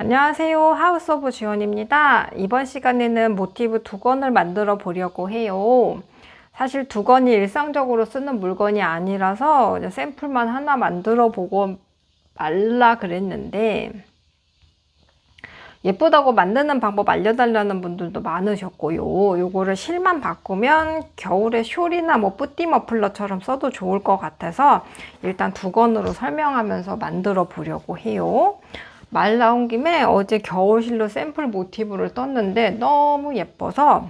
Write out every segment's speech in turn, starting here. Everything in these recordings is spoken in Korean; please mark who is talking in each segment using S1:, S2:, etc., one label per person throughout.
S1: 안녕하세요. 하우스 오브 지원입니다. 이번 시간에는 모티브 두건을 만들어 보려고 해요. 사실 두건이 일상적으로 쓰는 물건이 아니라서 샘플만 하나 만들어 보고 말라 그랬는데 예쁘다고 만드는 방법 알려달라는 분들도 많으셨고요. 요거를 실만 바꾸면 겨울에 숄이나 뿌띠 머플러처럼 써도 좋을 것 같아서 일단 두건으로 설명하면서 만들어 보려고 해요. 말 나온 김에 어제 겨울실로 샘플 모티브를 떴는데 너무 예뻐서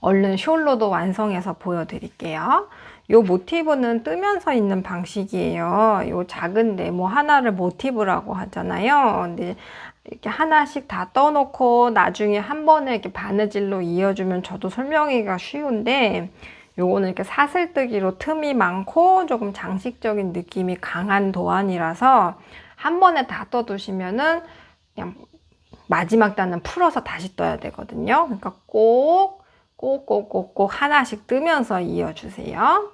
S1: 얼른 숄로도 완성해서 보여드릴게요. 요 모티브는 뜨면서 있는 방식이에요. 요 작은 네모 하나를 모티브라고 하잖아요. 근데 이렇게 하나씩 다 떠놓고 나중에 한 번에 이렇게 바느질로 이어주면 저도 설명하기가 쉬운데 요거는 이렇게 사슬뜨기로 틈이 많고 조금 장식적인 느낌이 강한 도안이라서 한 번에 다 떠두시면은 그냥 마지막 단은 풀어서 다시 떠야 되거든요. 그러니까 꼭 하나씩 뜨면서 이어주세요.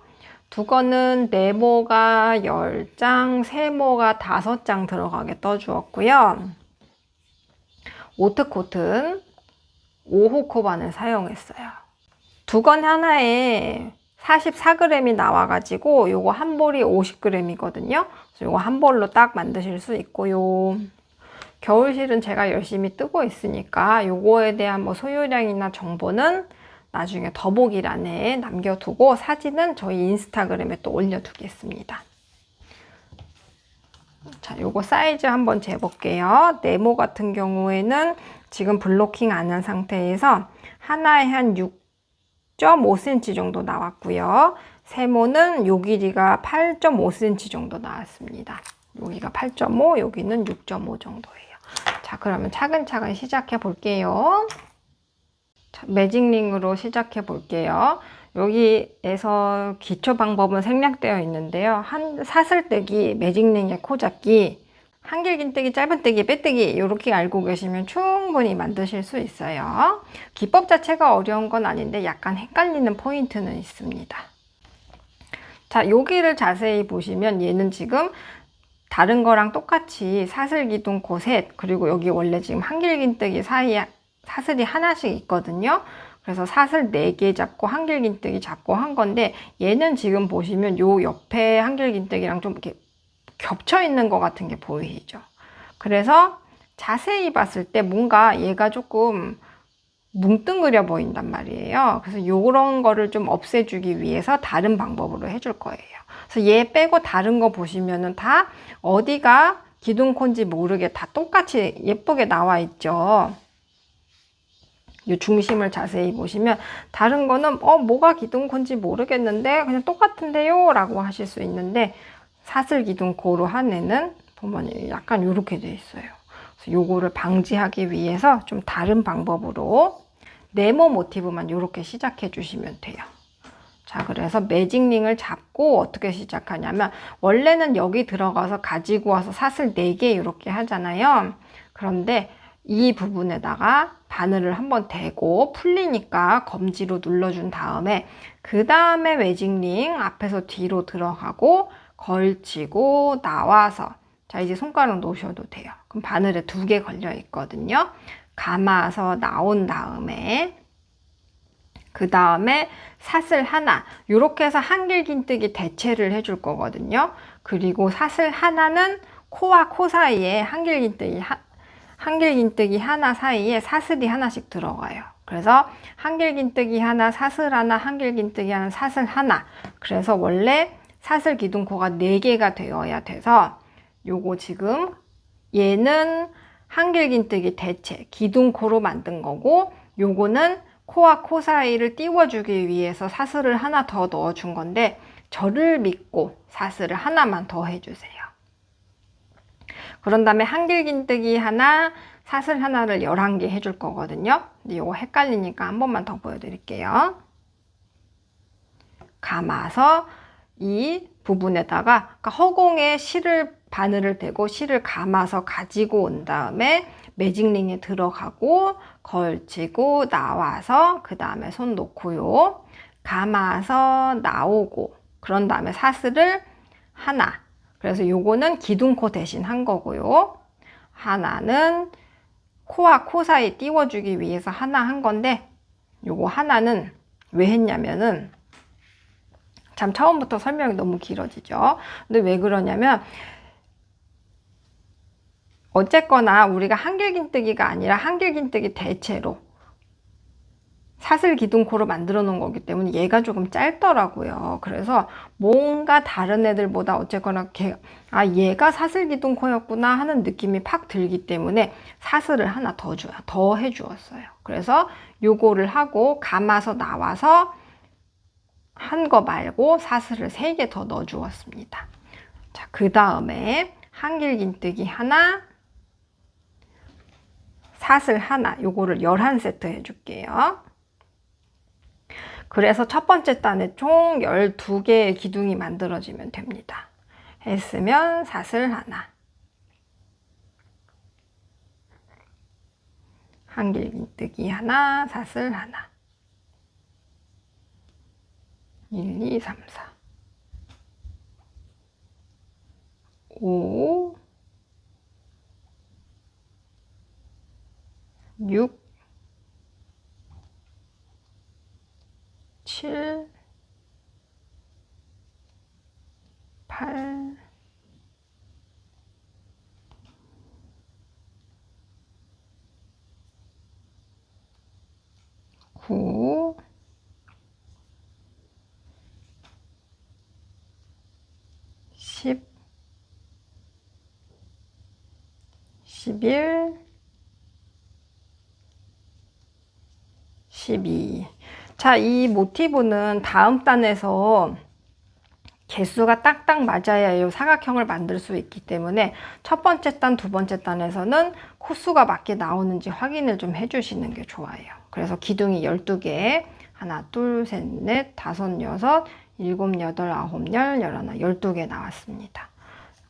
S1: 두건은 네모가 10장, 세모가 5장 들어가게 떠주었고요. 오트 코튼 5호 코반을 사용했어요. 두건 하나에 44g이 나와가지고 요거 한 볼이 50g이거든요. 그래서 요거 한 볼로 딱 만드실 수 있고요. 겨울실은 제가 열심히 뜨고 있으니까 요거에 대한 소요량이나 정보는 나중에 더보기란에 남겨두고 사진은 저희 인스타그램에 또 올려두겠습니다. 자, 요거 사이즈 한번 재볼게요. 네모 같은 경우에는 지금 블로킹 안 한 상태에서 하나에 한 6.5cm 정도 나왔고요. 세모는 요 길이가 8.5cm 정도 나왔습니다. 여기가 8.5, 여기는 6.5 정도예요. 자, 그러면 차근차근 시작해 볼게요. 자, 매직링으로 시작해 볼게요. 여기에서 기초 방법은 생략되어 있는데요. 사슬뜨기, 매직링의 코잡기, 한길긴뜨기, 짧은뜨기, 빼뜨기 이렇게 알고 계시면 충분히 만드실 수 있어요. 기법 자체가 어려운 건 아닌데 약간 헷갈리는 포인트는 있습니다. 자, 여기를 자세히 보시면 얘는 지금 다른 거랑 똑같이 사슬기둥코 셋, 그리고 여기 원래 지금 한길긴뜨기 사이에 사슬이 하나씩 있거든요. 그래서 사슬 4개 잡고 한길긴뜨기 잡고 한 건데 얘는 지금 보시면 요 옆에 한길긴뜨기랑 좀 이렇게 겹쳐 있는 것 같은 게 보이죠. 그래서 자세히 봤을 때 뭔가 얘가 조금 뭉뚱그려 보인단 말이에요. 그래서 요런 거를 좀 없애주기 위해서 다른 방법으로 해줄 거예요. 그래서 얘 빼고 다른 거 보시면은 다 어디가 기둥콘지 모르게 다 똑같이 예쁘게 나와 있죠. 이 중심을 자세히 보시면 다른 거는 뭐가 기둥콘지 모르겠는데 그냥 똑같은데요 라고 하실 수 있는데 사슬 기둥코로 한 애는 보면 약간 이렇게 돼 있어요. 그래서 요거를 방지하기 위해서 좀 다른 방법으로 네모 모티브만 이렇게 시작해 주시면 돼요. 자, 그래서 매직링을 잡고 어떻게 시작하냐면 원래는 여기 들어가서 가지고 와서 사슬 4개 이렇게 하잖아요. 그런데 이 부분에다가 바늘을 한번 대고 풀리니까 검지로 눌러준 다음에 그 다음에 매직링 앞에서 뒤로 들어가고 걸치고 나와서 자, 이제 손가락 놓으셔도 돼요. 그럼 바늘에 2개 걸려 있거든요. 감아서 나온 다음에 그 다음에 사슬 하나 이렇게 해서 한길긴뜨기 대체를 해줄 거거든요. 그리고 사슬 하나는 코와 코 사이에 한길긴뜨기 하나 사이에 사슬이 하나씩 들어가요. 그래서 한길긴뜨기 하나, 사슬 하나, 한길긴뜨기 하나, 사슬 하나. 그래서 원래 사슬 기둥코가 4개가 되어야 돼서 요거 지금 얘는 한길긴뜨기 대체 기둥코로 만든 거고 요거는 코와 코 사이를 띄워주기 위해서 사슬을 하나 더 넣어준 건데 저를 믿고 사슬을 하나만 더 해주세요. 그런 다음에 한길긴뜨기 하나, 사슬 하나를 11개 해줄 거거든요. 근데 이거 헷갈리니까 한 번만 더 보여드릴게요. 감아서 이 부분에다가 허공에 바늘을 대고 실을 감아서 가지고 온 다음에 매직링에 들어가고 걸치고 나와서 그 다음에 손 놓고요. 감아서 나오고 그런 다음에 사슬을 하나. 그래서 요거는 기둥코 대신 한 거고요. 하나는 코와 코 사이 띄워주기 위해서 하나 한 건데, 요거 하나는 왜 했냐면은, 참 처음부터 설명이 너무 길어지죠. 근데 왜 그러냐면, 어쨌거나 우리가 한길긴뜨기가 아니라 한길긴뜨기 대체로 사슬기둥코로 만들어 놓은 거기 때문에 얘가 조금 짧더라고요. 그래서 뭔가 다른 애들보다 어쨌거나 얘가 사슬기둥코였구나 하는 느낌이 팍 들기 때문에 사슬을 하나 더 해주었어요. 그래서 요거를 하고 감아서 나와서 한 거 말고 사슬을 3개 더 넣어 주었습니다. 자, 그 다음에 한길긴뜨기 하나, 사슬 하나, 요거를 11세트 해줄게요. 그래서 첫 번째 단에 총 12개의 기둥이 만들어지면 됩니다. 했으면 사슬 하나, 한길긴뜨기 하나, 사슬 하나, 1, 2, 3, 4, 5, 6, 7, 8, 9, 10, 11, 12. 자, 이 모티브는 다음 단에서 개수가 딱딱 맞아야 이 사각형을 만들 수 있기 때문에 첫 번째 단, 두 번째 단에서는 코수가 맞게 나오는지 확인을 좀 해주시는 게 좋아요. 그래서 기둥이 12개, 하나, 둘, 셋, 넷, 다섯, 여섯, 일곱, 여덟, 아홉, 열, 열하나, 12개 나왔습니다.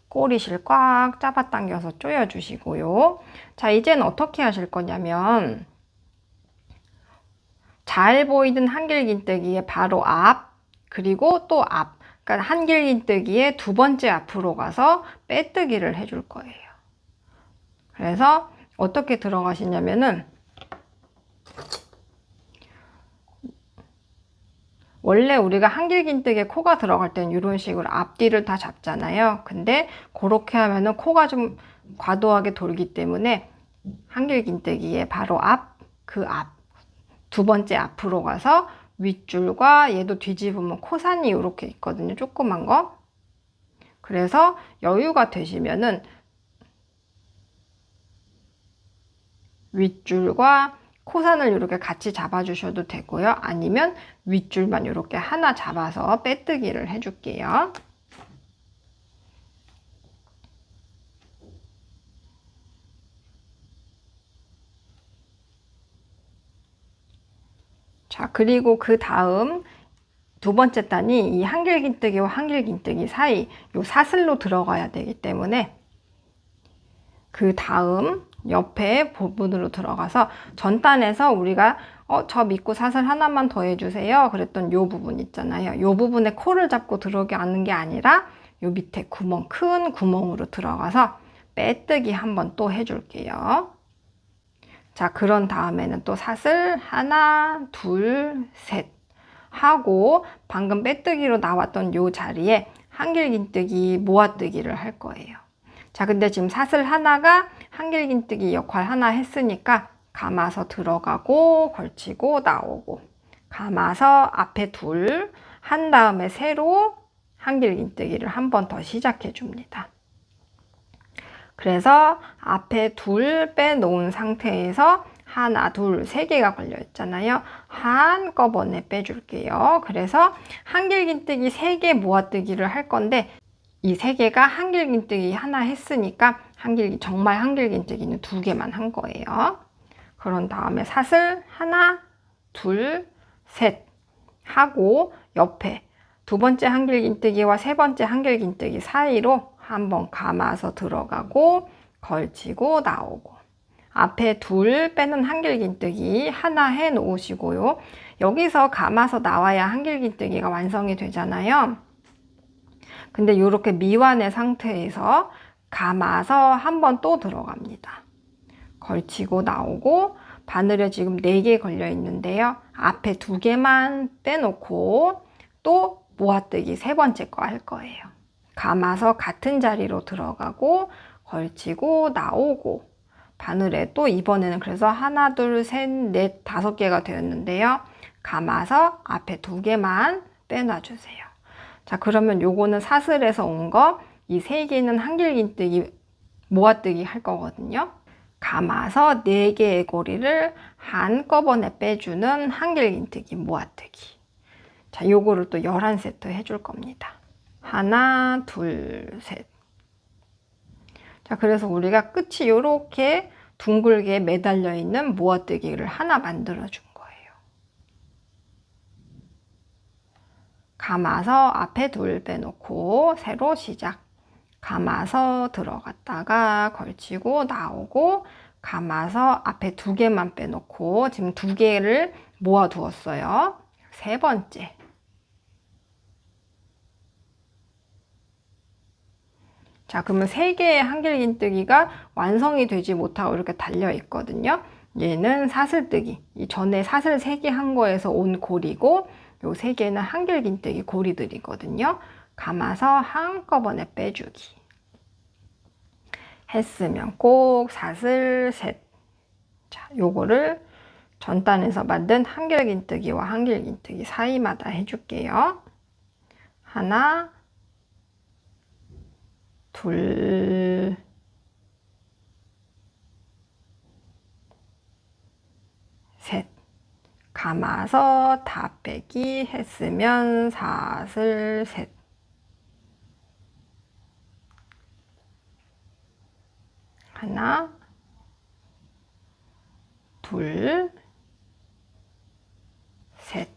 S1: 꼬리실 꽉 잡아당겨서 조여주시고요. 자, 이제는 어떻게 하실 거냐면 잘 보이던 한길긴뜨기의 바로 앞, 그리고 또 앞, 그러니까 한길긴뜨기의 두 번째 앞으로 가서 빼뜨기를 해줄 거예요. 그래서 어떻게 들어가시냐면은 원래 우리가 한길긴뜨기에 코가 들어갈 때는 이런 식으로 앞뒤를 다 잡잖아요. 근데 그렇게 하면은 코가 좀 과도하게 돌기 때문에 한길긴뜨기의 바로 앞, 그 앞, 두 번째 앞으로 가서 윗줄과 얘도 뒤집으면 코산이 이렇게 있거든요. 조그만 거. 그래서 여유가 되시면은 윗줄과 코산을 이렇게 같이 잡아주셔도 되고요. 아니면 윗줄만 이렇게 하나 잡아서 빼뜨기를 해줄게요. 자, 그리고 그 다음 두 번째 단이 이 한길긴뜨기와 한길긴뜨기 사이 요 사슬로 들어가야 되기 때문에 그 다음 옆에 부분으로 들어가서 전 단에서 우리가 저 밑고 사슬 하나만 더 해주세요 그랬던 요 부분 있잖아요. 요 부분에 코를 잡고 들어가는 게 아니라 요 밑에 구멍, 큰 구멍으로 들어가서 빼뜨기 한번 또 해줄게요. 자, 그런 다음에는 또 사슬 하나, 둘, 셋 하고 방금 빼뜨기로 나왔던 요 자리에 한길긴뜨기 모아뜨기를 할 거예요. 자, 근데 지금 사슬 하나가 한길긴뜨기 역할 하나 했으니까 감아서 들어가고 걸치고 나오고 감아서 앞에 둘 한 다음에 세로 한길긴뜨기를 한 번 더 시작해 줍니다. 그래서 앞에 둘 빼놓은 상태에서 하나, 둘, 세 개가 걸려 있잖아요. 한꺼번에 빼줄게요. 그래서 한길긴뜨기 3개 모아뜨기를 할 건데 이 3개가 한길긴뜨기 하나 했으니까 정말 한길긴뜨기는 2개만 한 거예요. 그런 다음에 사슬 하나, 둘, 셋 하고 옆에 두 번째 한길긴뜨기와 세 번째 한길긴뜨기 사이로 한번 감아서 들어가고 걸치고 나오고 앞에 둘 빼는 한길긴뜨기 하나 해 놓으시고요. 여기서 감아서 나와야 한길긴뜨기가 완성이 되잖아요. 근데 이렇게 미완의 상태에서 감아서 한번 또 들어갑니다. 걸치고 나오고, 바늘에 지금 4개 걸려 있는데요. 앞에 2개만 빼놓고 또 모아뜨기 3번째 거 할 거예요. 감아서 같은 자리로 들어가고 걸치고 나오고, 바늘에 또 이번에는 그래서 하나, 둘, 셋, 넷, 5개가 되었는데요. 감아서 앞에 2개만 빼놔주세요. 자, 그러면 요거는 사슬에서 온 거, 이 3개는 한길긴뜨기 모아뜨기 할 거거든요. 감아서 4개의 고리를 한꺼번에 빼주는 한길긴뜨기 모아뜨기. 자, 요거를 또 11세트 해줄 겁니다. 하나, 둘, 셋. 자, 그래서 우리가 끝이 요렇게 둥글게 매달려 있는 모아뜨기를 하나 만들어 준 거예요. 감아서 앞에 2 빼놓고 새로 시작. 감아서 들어갔다가 걸치고 나오고, 감아서 앞에 2개만 빼놓고 지금 2개를 모아 두었어요. 3번째. 자, 그러면 3개의 한길긴뜨기가 완성이 되지 못하고 이렇게 달려 있거든요. 얘는 사슬뜨기, 이 전에 사슬 3개 한 거에서 온 고리고, 요 3개는 한길긴뜨기 고리들이거든요. 감아서 한꺼번에 빼주기. 했으면 꼭 사슬 셋. 자, 요거를 전단에서 만든 한길긴뜨기와 한길긴뜨기 사이마다 해줄게요. 하나, 둘, 셋. 감아서 다 빼기 했으면 사슬 셋. 하나, 둘, 셋.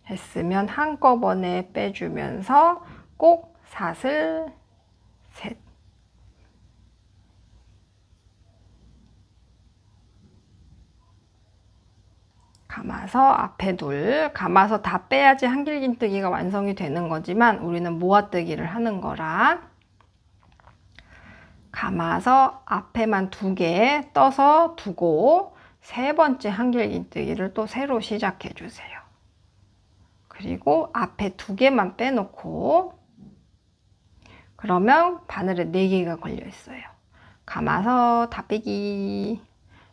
S1: 했으면 한꺼번에 빼주면서 꼭 사슬 셋. 감아서 앞에 2, 감아서 다 빼야지 한길긴뜨기가 완성이 되는 거지만 우리는 모아뜨기를 하는 거라 감아서 앞에만 2개 떠서 두고 3번째 한길긴뜨기를 또 새로 시작해 주세요. 그리고 앞에 2개만 빼놓고, 그러면 바늘에 4개가 걸려 있어요. 감아서 다 빼기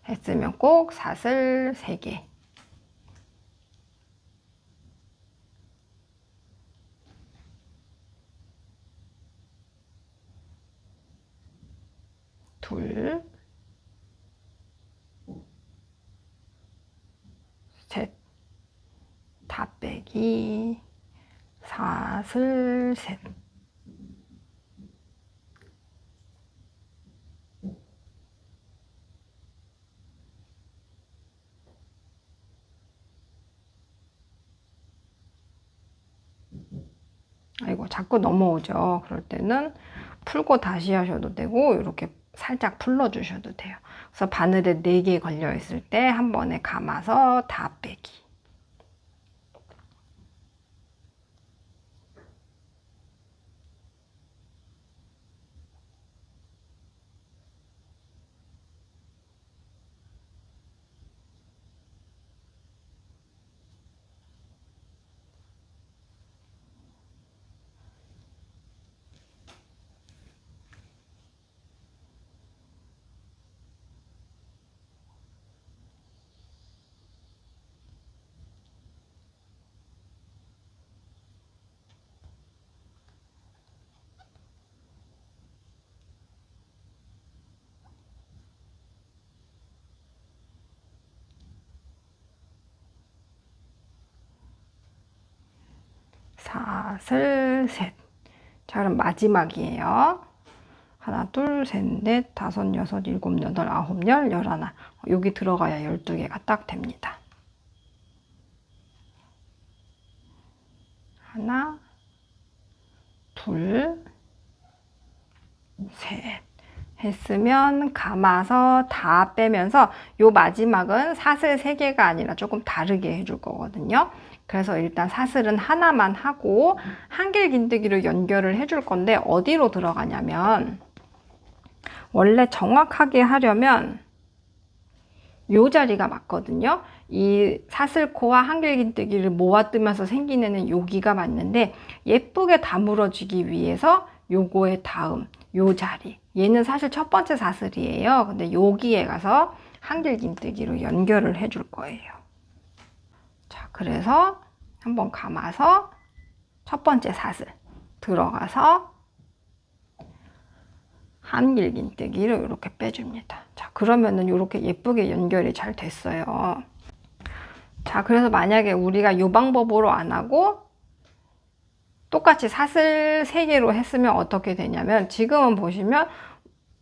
S1: 했으면 꼭 사슬 3개. 둘, 셋, 다 빼기, 사슬 셋. 아이고, 자꾸 넘어오죠. 그럴 때는 풀고 다시 하셔도 되고, 이렇게 살짝 풀러주셔도 돼요. 그래서 바늘에 4개 걸려 있을 때 한 번에 감아서 다 빼기. 사슬 셋. 자, 그럼 마지막이에요. 하나, 둘, 셋, 넷, 다섯, 여섯, 일곱, 여덟, 아홉, 열, 열하나. 여기 들어가야 12개가 딱 됩니다. 하나, 둘, 셋. 했으면 감아서 다 빼면서 요 마지막은 사슬 3개가 아니라 조금 다르게 해줄 거거든요. 그래서 일단 사슬은 하나만 하고 한길긴뜨기로 연결을 해줄 건데 어디로 들어가냐면, 원래 정확하게 하려면 요 자리가 맞거든요. 이 사슬코와 한길긴뜨기를 모아뜨면서 생긴 애는 여기가 맞는데 예쁘게 다물어지기 위해서 요거의 다음 요 자리, 얘는 사실 첫 번째 사슬이에요. 근데 여기에 가서 한길긴뜨기로 연결을 해줄 거예요. 자, 그래서 한번 감아서 첫 번째 사슬 들어가서 한길긴뜨기로 이렇게 빼줍니다. 자, 그러면은 이렇게 예쁘게 연결이 잘 됐어요. 자, 그래서 만약에 우리가 이 방법으로 안 하고 똑같이 사슬 3개로 했으면 어떻게 되냐면, 지금은 보시면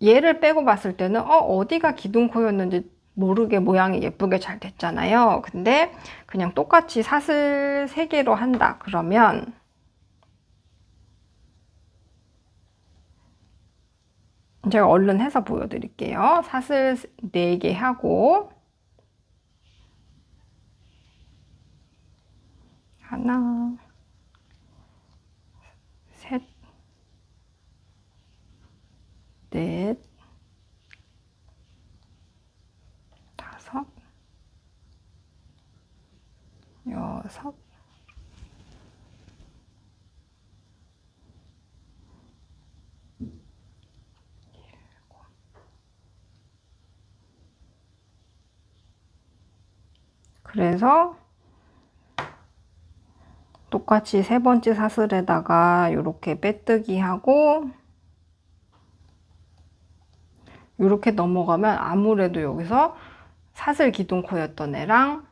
S1: 얘를 빼고 봤을 때는 어디가 기둥코였는지 모르게 모양이 예쁘게 잘 됐잖아요. 근데 그냥 똑같이 사슬 3개로 한다 그러면 제가 얼른 해서 보여드릴게요. 사슬 4개 하고 하나, 셋, 넷, 다섯, 여섯, 그래서 똑같이 세 번째 사슬에다가 이렇게 빼뜨기 하고 이렇게 넘어가면 아무래도 여기서 사슬 기둥코였던 애랑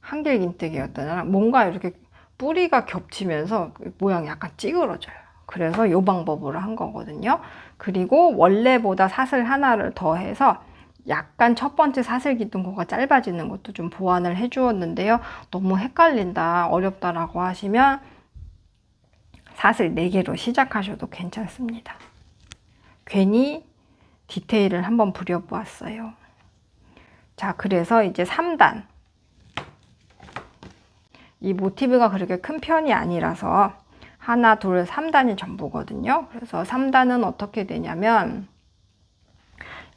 S1: 한길긴뜨기였던 애랑 뭔가 이렇게 뿌리가 겹치면서 모양이 약간 찌그러져요. 그래서 이 방법으로 한 거거든요. 그리고 원래보다 사슬 하나를 더해서 약간 첫 번째 사슬 기둥코가 짧아지는 것도 좀 보완을 해 주었는데요. 너무 헷갈린다, 어렵다라고 하시면 사슬 4개로 시작하셔도 괜찮습니다. 괜히 디테일을 한번 부려보았어요. 자, 그래서 이제 3단. 이 모티브가 그렇게 큰 편이 아니라서 하나, 둘, 3단이 전부거든요. 그래서 3단은 어떻게 되냐면,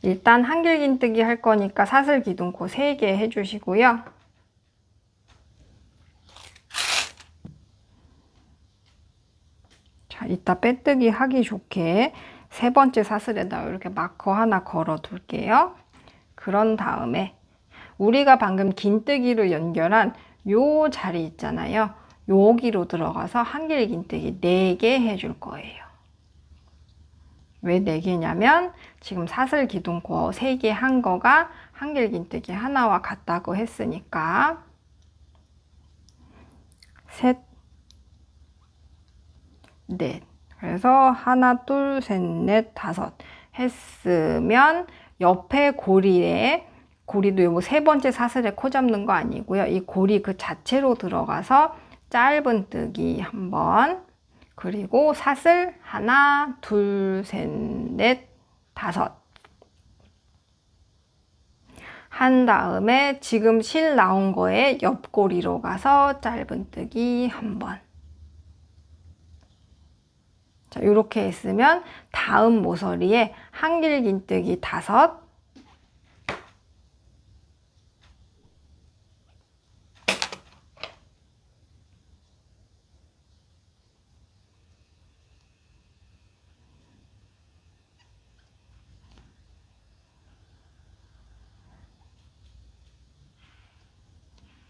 S1: 일단 한길긴뜨기 할 거니까 사슬 기둥코 3개 해주시고요. 자, 이따 빼뜨기 하기 좋게 세 번째 사슬에다 이렇게 마커 하나 걸어 둘게요. 그런 다음에 우리가 방금 긴뜨기로 연결한 요 자리 있잖아요. 여기로 들어가서 한길긴뜨기 4개 해줄 거예요. 왜 4개냐면 지금 사슬 기둥코 3개 한 거가 한길긴뜨기 하나와 같다고 했으니까 셋, 넷. 그래서 하나, 둘, 셋, 넷, 다섯 했으면 옆에 고리도 요거 세 번째 사슬에 코 잡는 거 아니고요. 이 고리 그 자체로 들어가서 짧은 뜨기 한 번, 그리고 사슬 하나, 둘, 셋, 넷, 다섯 한 다음에 지금 실 나온 거에 옆고리로 가서 짧은 뜨기 한 번. 자, 이렇게 했으면 다음 모서리에 한길긴뜨기 5,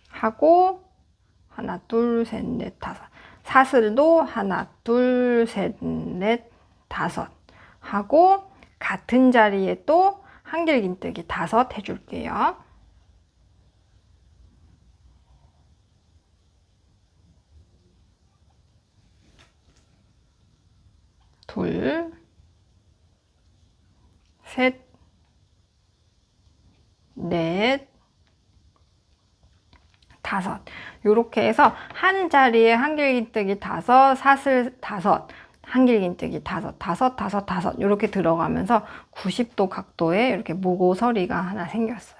S1: 하고 하나, 둘, 셋, 넷, 다섯. 사슬도 하나, 둘, 셋, 넷, 다섯 하고 같은 자리에 또 한길긴뜨기 5 해줄게요. 둘, 셋, 넷, 다섯. 이렇게 해서 한 자리에 한길긴뜨기 5, 사슬 5, 한길긴뜨기 5, 5, 5, 5 이렇게 들어가면서 90도 각도에 이렇게 모고서리가 하나 생겼어요.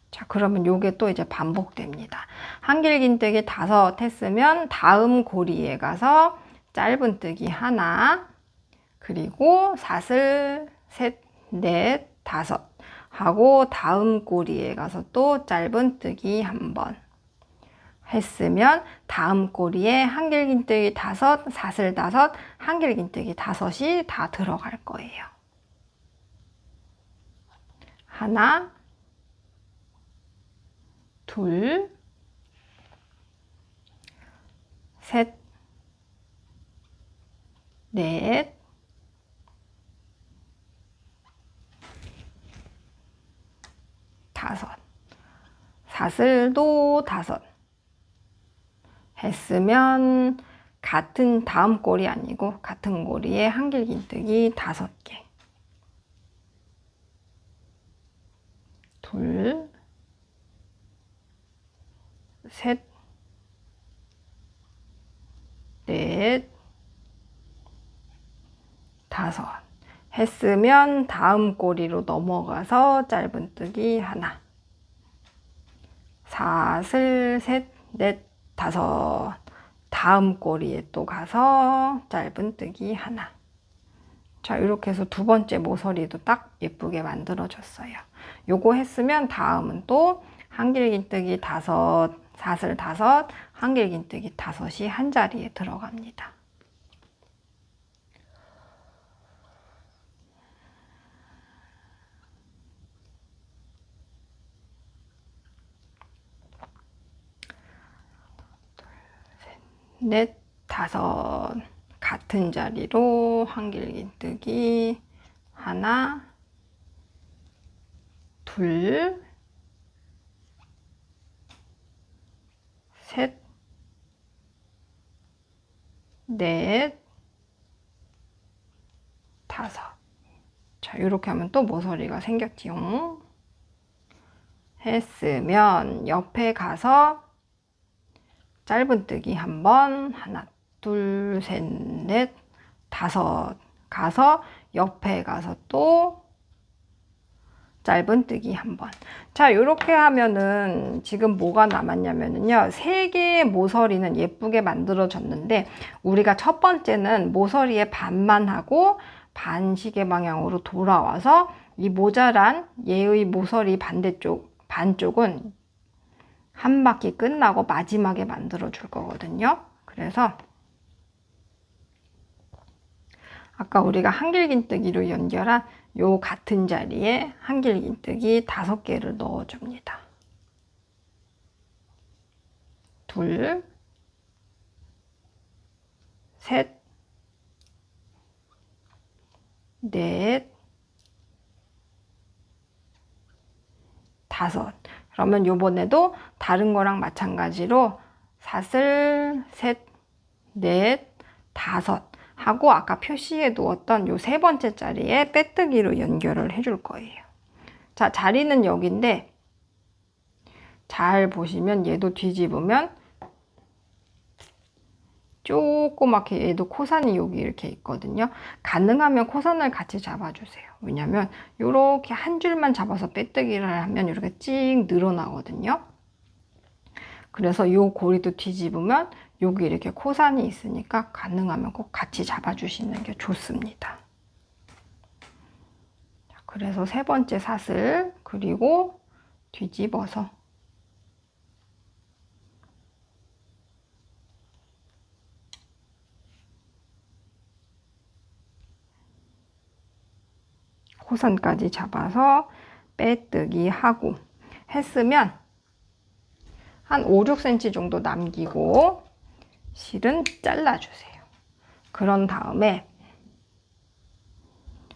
S1: 자, 그러면 요게 또 이제 반복됩니다. 한길긴뜨기 5 했으면 다음 고리에 가서 짧은 뜨기 하나, 그리고 사슬 셋, 넷, 다섯 하고 다음 꼬리에 가서 또 짧은뜨기 1번 했으면 다음 꼬리에 한길긴뜨기 5, 사슬 5, 한길긴뜨기 5이 다 들어갈 거예요. 하나, 둘, 셋, 넷, 다섯. 사슬도 5 했으면 같은 다음 꼬리 아니고 같은 꼬리에 한길긴뜨기 5개. 둘, 셋, 넷, 5 했으면 다음 꼬리로 넘어가서 짧은뜨기 1, 사슬 셋, 넷, 5 다음 꼬리에 또 가서 짧은뜨기 1. 자, 이렇게 해서 두 번째 모서리도 딱 예쁘게 만들어졌어요. 요거 했으면 다음은 또 한길긴뜨기 5, 사슬 5, 한길긴뜨기 5이 한 자리에 들어갑니다. 넷, 5 같은 자리로 한길긴뜨기 1, 둘, 셋, 넷, 5. 자, 이렇게 하면 또 모서리가 생겼지요. 했으면 옆에 가서 짧은뜨기 1번, 하나, 둘, 셋, 넷, 5 가서 옆에 가서 또 짧은뜨기 1번. 자, 이렇게 하면은 지금 뭐가 남았냐면요. 3개의 모서리는 예쁘게 만들어졌는데 우리가 첫 번째는 모서리의 반만 하고 반시계 방향으로 돌아와서 이 모자란 얘의 모서리 반쪽은 한 바퀴 끝나고 마지막에 만들어 줄 거거든요. 그래서 아까 우리가 한길긴뜨기로 연결한 요 같은 자리에 한길긴뜨기 5개를 넣어 줍니다. 둘, 셋, 넷, 5. 그러면 요번에도 다른 거랑 마찬가지로 사슬 셋, 넷, 5 하고 아까 표시해 두었던 요 3번째 자리에 빼뜨기로 연결을 해줄 거예요. 자, 자리는 여기인데 잘 보시면 얘도 뒤집으면 조그맣게 얘도 코선이 여기 이렇게 있거든요. 가능하면 코선을 같이 잡아주세요. 왜냐면 이렇게 한 줄만 잡아서 빼뜨기를 하면 이렇게 찍 늘어나거든요. 그래서 이 고리도 뒤집으면 여기 이렇게 코선이 있으니까 가능하면 꼭 같이 잡아주시는 게 좋습니다. 그래서 3번째 사슬 그리고 뒤집어서 코선까지 잡아서 빼뜨기 하고 했으면 한 5, 6cm 정도 남기고 실은 잘라주세요. 그런 다음에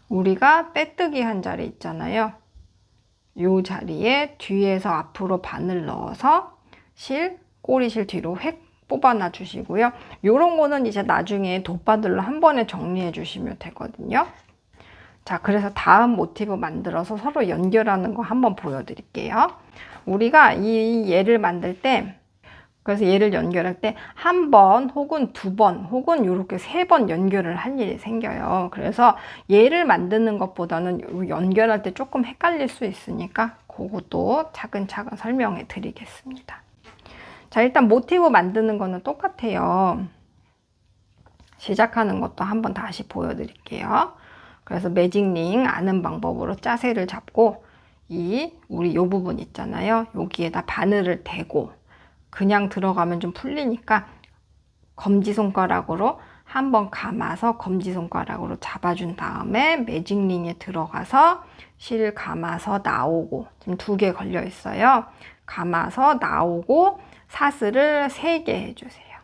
S1: 우리가 빼뜨기 한 자리 있잖아요. 이 자리에 뒤에서 앞으로 바늘 넣어서 꼬리실 뒤로 획 뽑아놔 주시고요. 이런 거는 이제 나중에 돗바늘로 한 번에 정리해 주시면 되거든요. 자, 그래서 다음 모티브 만들어서 서로 연결하는 거 한번 보여드릴게요. 우리가 이 얘를 만들 때, 그래서 얘를 연결할 때 한 번 혹은 2번 혹은 이렇게 3번 연결을 할 일이 생겨요. 그래서 얘를 만드는 것보다는 연결할 때 조금 헷갈릴 수 있으니까 그것도 차근차근 설명해 드리겠습니다. 자, 일단 모티브 만드는 거는 똑같아요. 시작하는 것도 한번 다시 보여드릴게요. 그래서 매직링 아는 방법으로 짜세를 잡고 우리 요 부분 있잖아요. 여기에다 바늘을 대고 그냥 들어가면 좀 풀리니까 검지손가락으로 한번 감아서 검지손가락으로 잡아준 다음에 매직링에 들어가서 실 감아서 나오고, 지금 2개 걸려 있어요. 감아서 나오고 사슬을 3개 해주세요.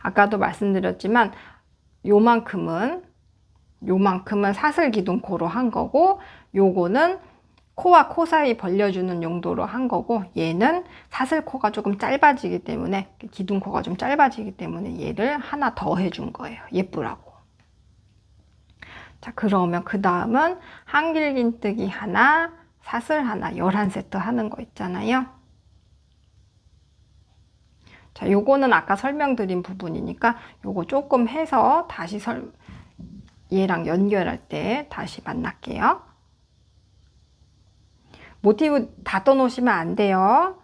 S1: 아까도 말씀드렸지만 요만큼은 사슬 기둥 코로 한 거고, 요거는 코와 코 사이 벌려주는 용도로 한 거고, 얘는 사슬코가 조금 짧아지기 때문에, 기둥코가 좀 짧아지기 때문에 얘를 하나 더 해준 거예요. 예쁘라고. 자, 그러면 그 다음은 한길긴뜨기 하나, 사슬 하나, 11세트 하는 거 있잖아요. 자, 요거는 아까 설명드린 부분이니까 요거 조금 해서 다시 얘랑 연결할 때 다시 만날게요. 모티브 다 떠놓으시면 안 돼요.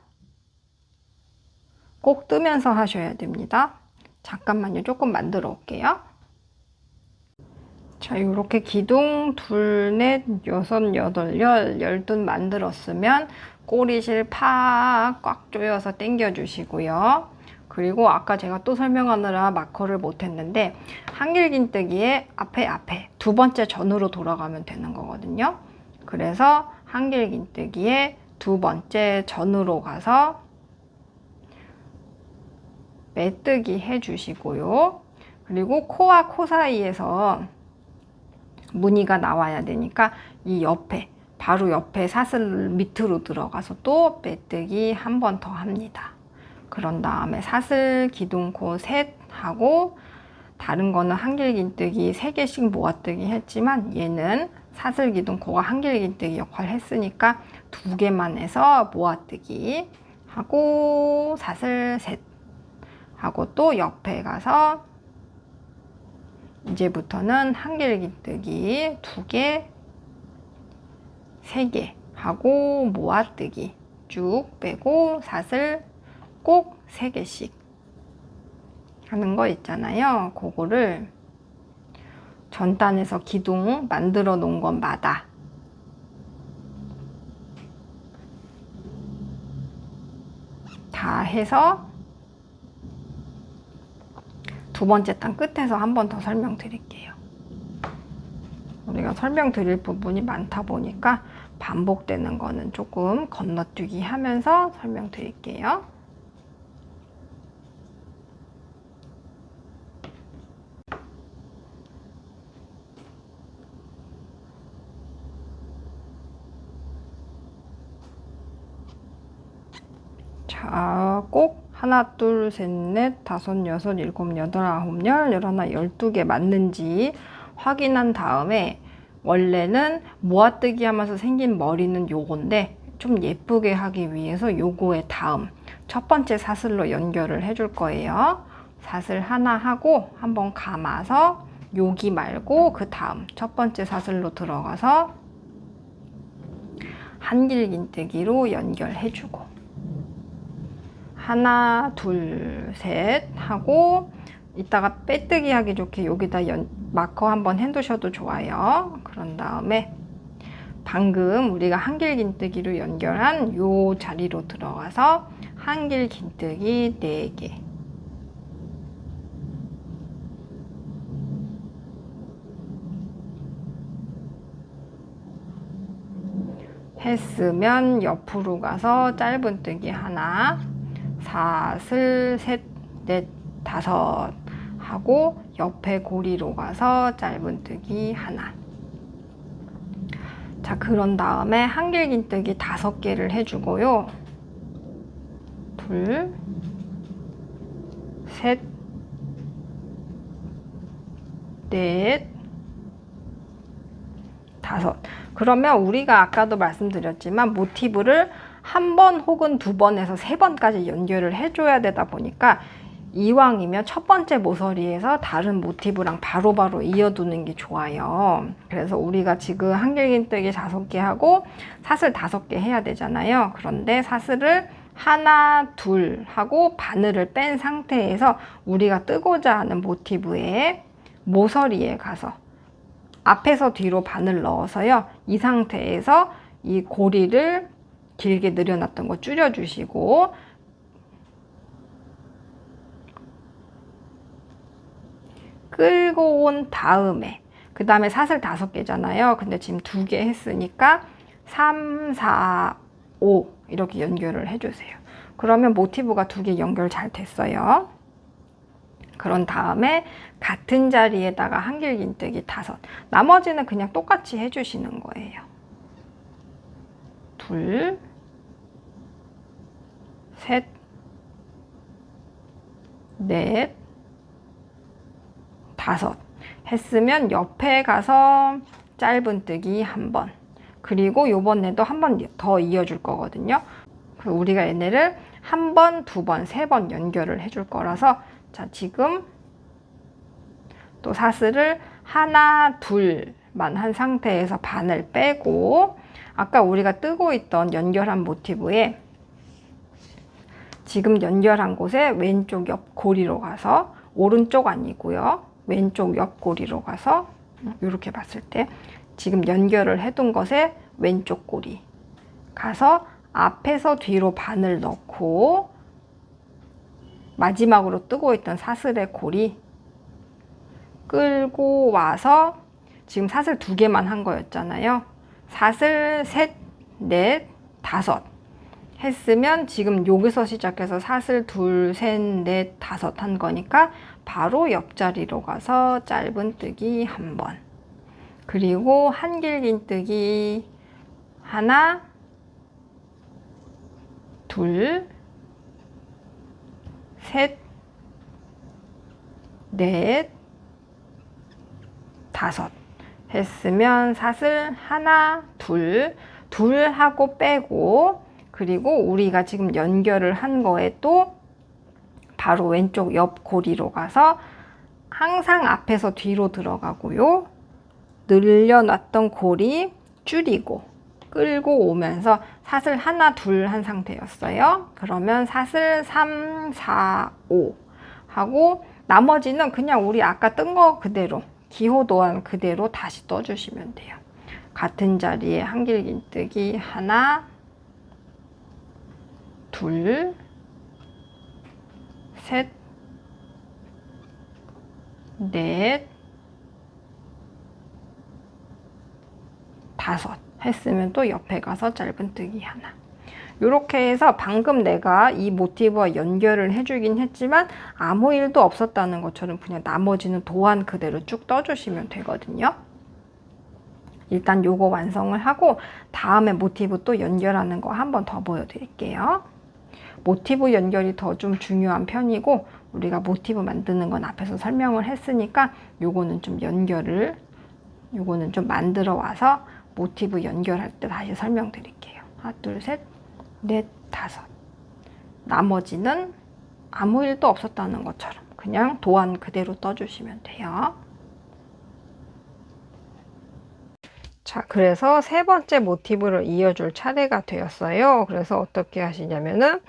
S1: 꼭 뜨면서 하셔야 됩니다. 잠깐만요. 조금 만들어 올게요. 자, 이렇게 기둥 2, 4, 6, 8, 12 만들었으면 꼬리실 팍 꽉 조여서 당겨 주시고요. 그리고 아까 제가 또 설명하느라 마커를 못했는데, 한길긴뜨기의 앞에 2번째 전으로 돌아가면 되는 거거든요. 그래서 한길긴뜨기의 2번째 전으로 가서 매뜨기 해주시고요. 그리고 코와 코 사이에서 무늬가 나와야 되니까 이 옆에, 바로 옆에 사슬 밑으로 들어가서 또 매뜨기 한 번 더 합니다. 그런 다음에 사슬 기둥코 셋 하고, 다른 거는 한길긴뜨기 3개씩 모아뜨기 했지만 얘는 사슬 기둥코가 한길긴뜨기 역할을 했으니까 2개만 해서 모아뜨기 하고, 사슬 셋 하고, 또 옆에 가서 이제부터는 한길긴뜨기 2개, 3개 하고 모아뜨기 쭉 빼고 사슬 꼭 3개씩 하는 거 있잖아요. 그거를 전단에서 기둥 만들어 놓은 것마다 다 해서 2번째 단 끝에서 한 번 더 설명드릴게요. 우리가 설명드릴 부분이 많다 보니까 반복되는 거는 조금 건너뛰기 하면서 설명드릴게요. 자, 꼭 하나, 둘, 셋, 넷, 다섯, 여섯, 일곱, 여덟, 아홉, 열, 열하나, 12개 맞는지 확인한 다음에, 원래는 모아뜨기 하면서 생긴 머리는 요건데 좀 예쁘게 하기 위해서 요거의 다음 첫 번째 사슬로 연결을 해줄 거예요. 사슬 하나 하고 한번 감아서 여기 말고 그 다음 첫 번째 사슬로 들어가서 한길긴뜨기로 연결해주고, 하나, 둘, 셋 하고, 이따가 빼뜨기 하기 좋게 여기다 마커 한번 해두셔도 좋아요. 그런 다음에 방금 우리가 한길긴뜨기로 연결한 요 자리로 들어가서 한길긴뜨기 4개 했으면 옆으로 가서 짧은뜨기 하나, 사슬 셋, 넷, 다섯 하고 옆에 고리로 가서 짧은뜨기 하나. 자, 그런 다음에 한길긴뜨기 5개를 해주고요. 둘, 셋, 넷, 다섯. 그러면 우리가 아까도 말씀드렸지만 모티브를 1번 혹은 2번에서 3번까지 연결을 해줘야 되다 보니까 이왕이면 첫 번째 모서리에서 다른 모티브랑 바로바로 이어두는 게 좋아요. 그래서 우리가 지금 한길긴뜨기 5개 하고 사슬 5개 해야 되잖아요. 그런데 사슬을 하나, 둘 하고 바늘을 뺀 상태에서 우리가 뜨고자 하는 모티브의 모서리에 가서 앞에서 뒤로 바늘 넣어서요. 이 상태에서 이 고리를 길게 늘여놨던 거 줄여주시고 끌고 온 다음에 그 다음에 사슬 5개잖아요. 근데 지금 2개 했으니까 3, 4, 5 이렇게 연결을 해주세요. 그러면 모티브가 2개 연결 잘 됐어요. 그런 다음에 같은 자리에다가 한길긴뜨기 5. 나머지는 그냥 똑같이 해주시는 거예요. 2, 셋, 넷, 5 했으면 옆에 가서 짧은뜨기 1번, 그리고 요번에도 1번 더 이어줄 거거든요. 우리가 얘네를 1번, 2번, 3번 연결을 해줄 거라서, 자, 지금 또 사슬을 하나, 둘만 한 상태에서 반을 빼고, 아까 우리가 뜨고 있던 연결한 모티브에 지금 연결한 곳에 왼쪽 옆 고리로 가서, 오른쪽 아니고요, 왼쪽 옆 고리로 가서, 이렇게 봤을 때 지금 연결을 해둔 것에 왼쪽 고리 가서 앞에서 뒤로 반을 넣고, 마지막으로 뜨고 있던 사슬의 고리 끌고 와서, 지금 사슬 2개만 한 거였잖아요. 사슬 셋, 넷, 5 했으면 지금 여기서 시작해서 사슬 2, 셋, 넷, 5 한 거니까 바로 옆자리로 가서 짧은뜨기 1번, 그리고 한길긴뜨기 하나, 둘, 셋, 넷, 5 했으면 사슬 하나, 둘 하고 빼고, 그리고 우리가 지금 연결을 한 거에 또 바로 왼쪽 옆 고리로 가서 항상 앞에서 뒤로 들어가고요, 늘려놨던 고리 줄이고 끌고 오면서 사슬 하나, 둘 한 상태였어요. 그러면 사슬 3, 4, 5 하고, 나머지는 그냥 우리 아까 뜬 거 그대로, 기호 도안 그대로 다시 떠주시면 돼요. 같은 자리에 한길긴뜨기 하나, 둘, 셋, 넷, 5 했으면 또 옆에 가서 짧은뜨기 하나. 이렇게 해서 방금 내가 이 모티브와 연결을 해주긴 했지만 아무 일도 없었다는 것처럼 그냥 나머지는 도안 그대로 쭉 떠주시면 되거든요. 일단 요거 완성을 하고 다음에 모티브 또 연결하는 거 한 번 더 보여드릴게요. 모티브 연결이 더 좀 중요한 편이고, 우리가 모티브 만드는 건 앞에서 설명을 했으니까 요거는 좀 연결을, 요거는 좀 만들어 와서 모티브 연결할 때 다시 설명드릴게요. 하나, 둘, 셋, 넷, 5. 나머지는 아무 일도 없었다는 것처럼 그냥 도안 그대로 떠주시면 돼요. 자, 그래서 3번째 모티브를 이어줄 차례가 되었어요. 그래서 어떻게 하시냐면은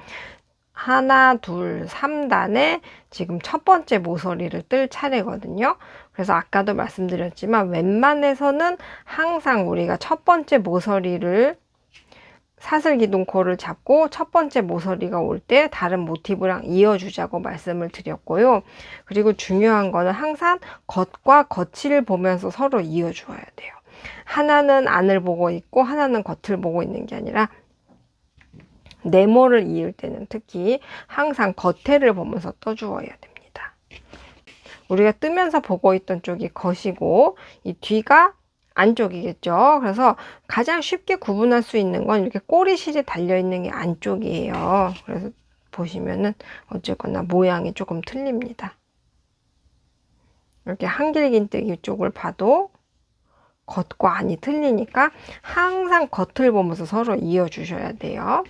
S1: 하나, 둘, 3단에 지금 첫 번째 모서리를 뜰 차례거든요. 그래서 아까도 말씀드렸지만 웬만해서는 항상 우리가 첫 번째 모서리를 사슬 기둥코를 잡고 첫 번째 모서리가 올 때 다른 모티브랑 이어주자고 말씀을 드렸고요. 그리고 중요한 거는 항상 겉과 겉을 보면서 서로 이어주어야 돼요. 하나는 안을 보고 있고 하나는 겉을 보고 있는 게 아니라, 네모를 이을 때는 특히 항상 겉에를 보면서 떠주어야 됩니다. 우리가 뜨면서 보고 있던 쪽이 겉이고 이 뒤가 안쪽이겠죠. 그래서 가장 쉽게 구분할 수 있는 건 이렇게 꼬리실에 달려있는 게 안쪽이에요. 그래서 보시면은 어쨌거나 모양이 조금 틀립니다. 이렇게 한길긴뜨기 쪽을 봐도 겉과 안이 틀리니까 항상 겉을 보면서 서로 이어주셔야 돼요.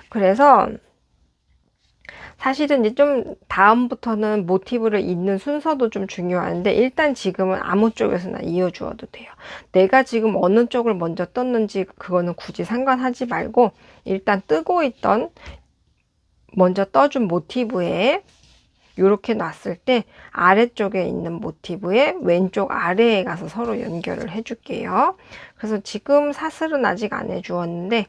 S1: 그래서 사실은 이제 좀 다음부터는 모티브를 잇는 순서도 좀 중요한데, 일단 지금은 아무 쪽에서나 이어주어도 돼요. 내가 지금 어느 쪽을 먼저 떴는지 그거는 굳이 상관하지 말고 일단 뜨고 있던 먼저 떠준 모티브에 이렇게 놨을 때 아래쪽에 있는 모티브의 왼쪽 아래에 가서 서로 연결을 해줄게요. 그래서 지금 사슬은 아직 안 해주었는데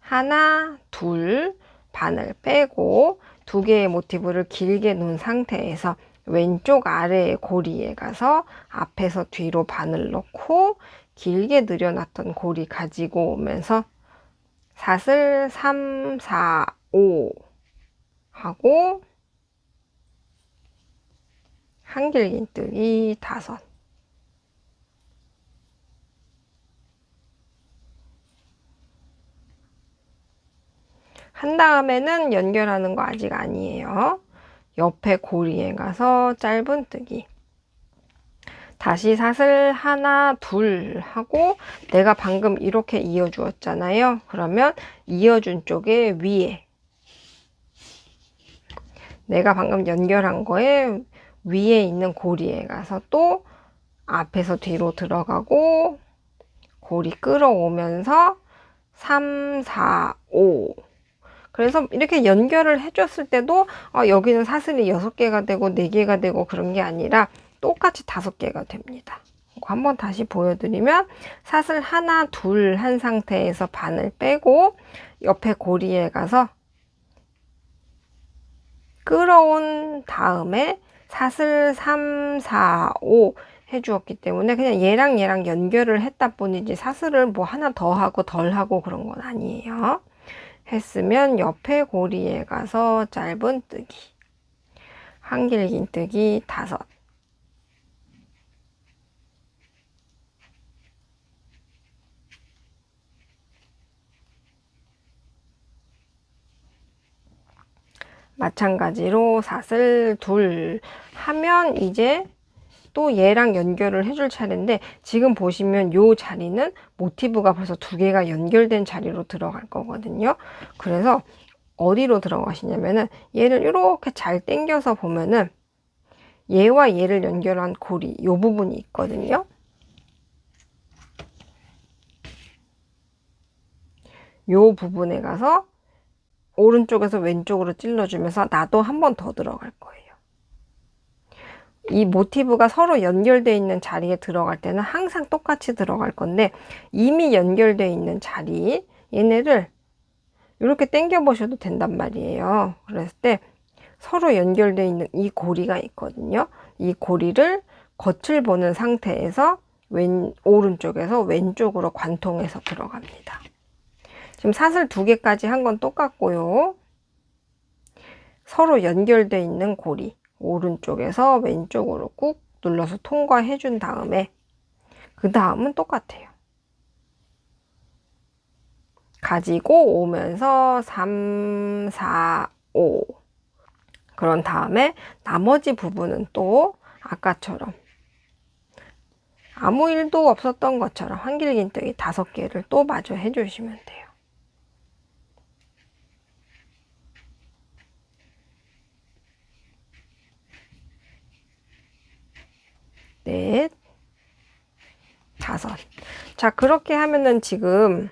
S1: 하나, 둘, 바늘 빼고 두 개의 모티브를 길게 놓은 상태에서 왼쪽 아래의 고리에 가서 앞에서 뒤로 바늘 넣고 길게 늘여놨던 고리 가지고 오면서 사슬 3, 4, 5 하고 한길긴뜨기 5. 한 다음에는 연결하는 거 아직 아니에요. 옆에 고리에 가서 짧은뜨기. 다시 사슬 하나, 둘 하고 내가 방금 이렇게 이어주었잖아요. 그러면 이어준 쪽에 위에 내가 방금 연결한 거에 위에 있는 고리에 가서 또 앞에서 뒤로 들어가고 고리 끌어오면서 3, 4, 5. 그래서 이렇게 연결을 해줬을 때도 여기는 사슬이 6개가 되고 4개가 되고 그런 게 아니라 똑같이 5개가 됩니다. 한번 다시 보여드리면 사슬 하나, 둘 한 상태에서 바늘 빼고 옆에 고리에 가서 끌어온 다음에 사슬 3, 4, 5 해주었기 때문에 그냥 얘랑 연결을 했다 뿐이지 사슬을 뭐 하나 더 하고 덜 하고 그런 건 아니에요. 했으면 옆에 고리에 가서 짧은뜨기, 한길긴뜨기 5. 마찬가지로 사슬 둘 하면 이제 또 얘랑 연결을 해줄 차례인데 지금 보시면 이 자리는 모티브가 벌써 2개가 연결된 자리로 들어갈 거거든요. 그래서 어디로 들어가시냐면은 얘를 이렇게 잘 당겨서 보면은 얘와 얘를 연결한 고리 이 부분이 있거든요. 이 부분에 가서 오른쪽에서 왼쪽으로 찔러주면서 나도 한 번 더 들어갈 거예요. 이 모티브가 서로 연결되어 있는 자리에 들어갈 때는 항상 똑같이 들어갈 건데 이미 연결되어 있는 자리 얘네를 이렇게 당겨 보셔도 된단 말이에요. 그랬을 때 서로 연결되어 있는 이 고리가 있거든요. 이 고리를 겉을 보는 상태에서 오른쪽에서 왼쪽으로 관통해서 들어갑니다. 지금 사슬 2개까지 한 건 똑같고요. 서로 연결되어 있는 고리 오른쪽에서 왼쪽으로 꾹 눌러서 통과해 준 다음에 그 다음은 똑같아요. 가지고 오면서 3, 4, 5 그런 다음에 나머지 부분은 또 아까처럼 아무 일도 없었던 것처럼 한길긴뜨기 5개를 또 마저 해주시면 돼요. 넷, 5. 자, 그렇게 하면은 지금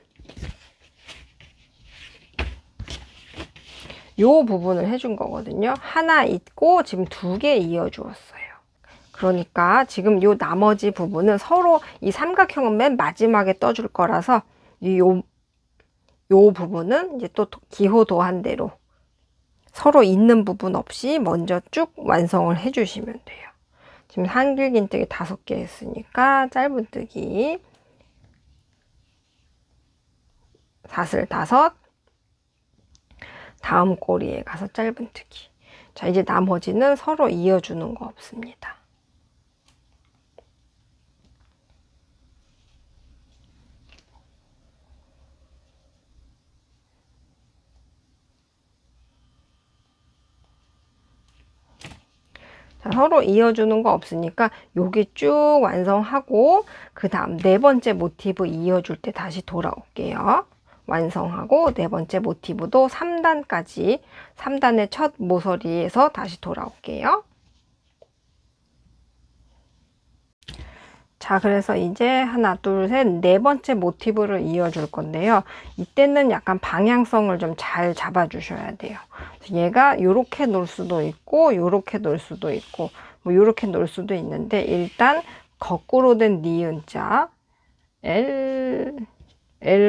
S1: 요 부분을 해준 거거든요. 하나 있고 지금 2개 이어 주었어요. 그러니까 지금 요 나머지 부분은 서로 이 삼각형은 맨 마지막에 떠줄 거라서 요 부분은 이제 또 기호도한 대로 서로 있는 부분 없이 먼저 쭉 완성을 해주시면 돼요. 지금 한길긴뜨기 5개 했으니까 짧은뜨기 사슬 5, 다음 꼬리에 가서 짧은뜨기. 자, 이제 나머지는 서로 이어주는 거 없습니다. 자, 서로 이어주는 거 없으니까 여기 쭉 완성하고 그 다음 4번째 모티브 이어줄 때 다시 돌아올게요. 완성하고 4번째 모티브도 3단까지 3단의 첫 모서리에서 다시 돌아올게요. 자, 그래서 이제 하나, 둘, 셋, 네 번째 모티브를 이어줄 건데요. 이때는 약간 방향성을 좀 잘 잡아주셔야 돼요. 얘가 요렇게 놀 수도 있고, 요렇게 놀 수도 있고, 뭐 요렇게 놀 수도 있는데, 일단 거꾸로 된 니은자, L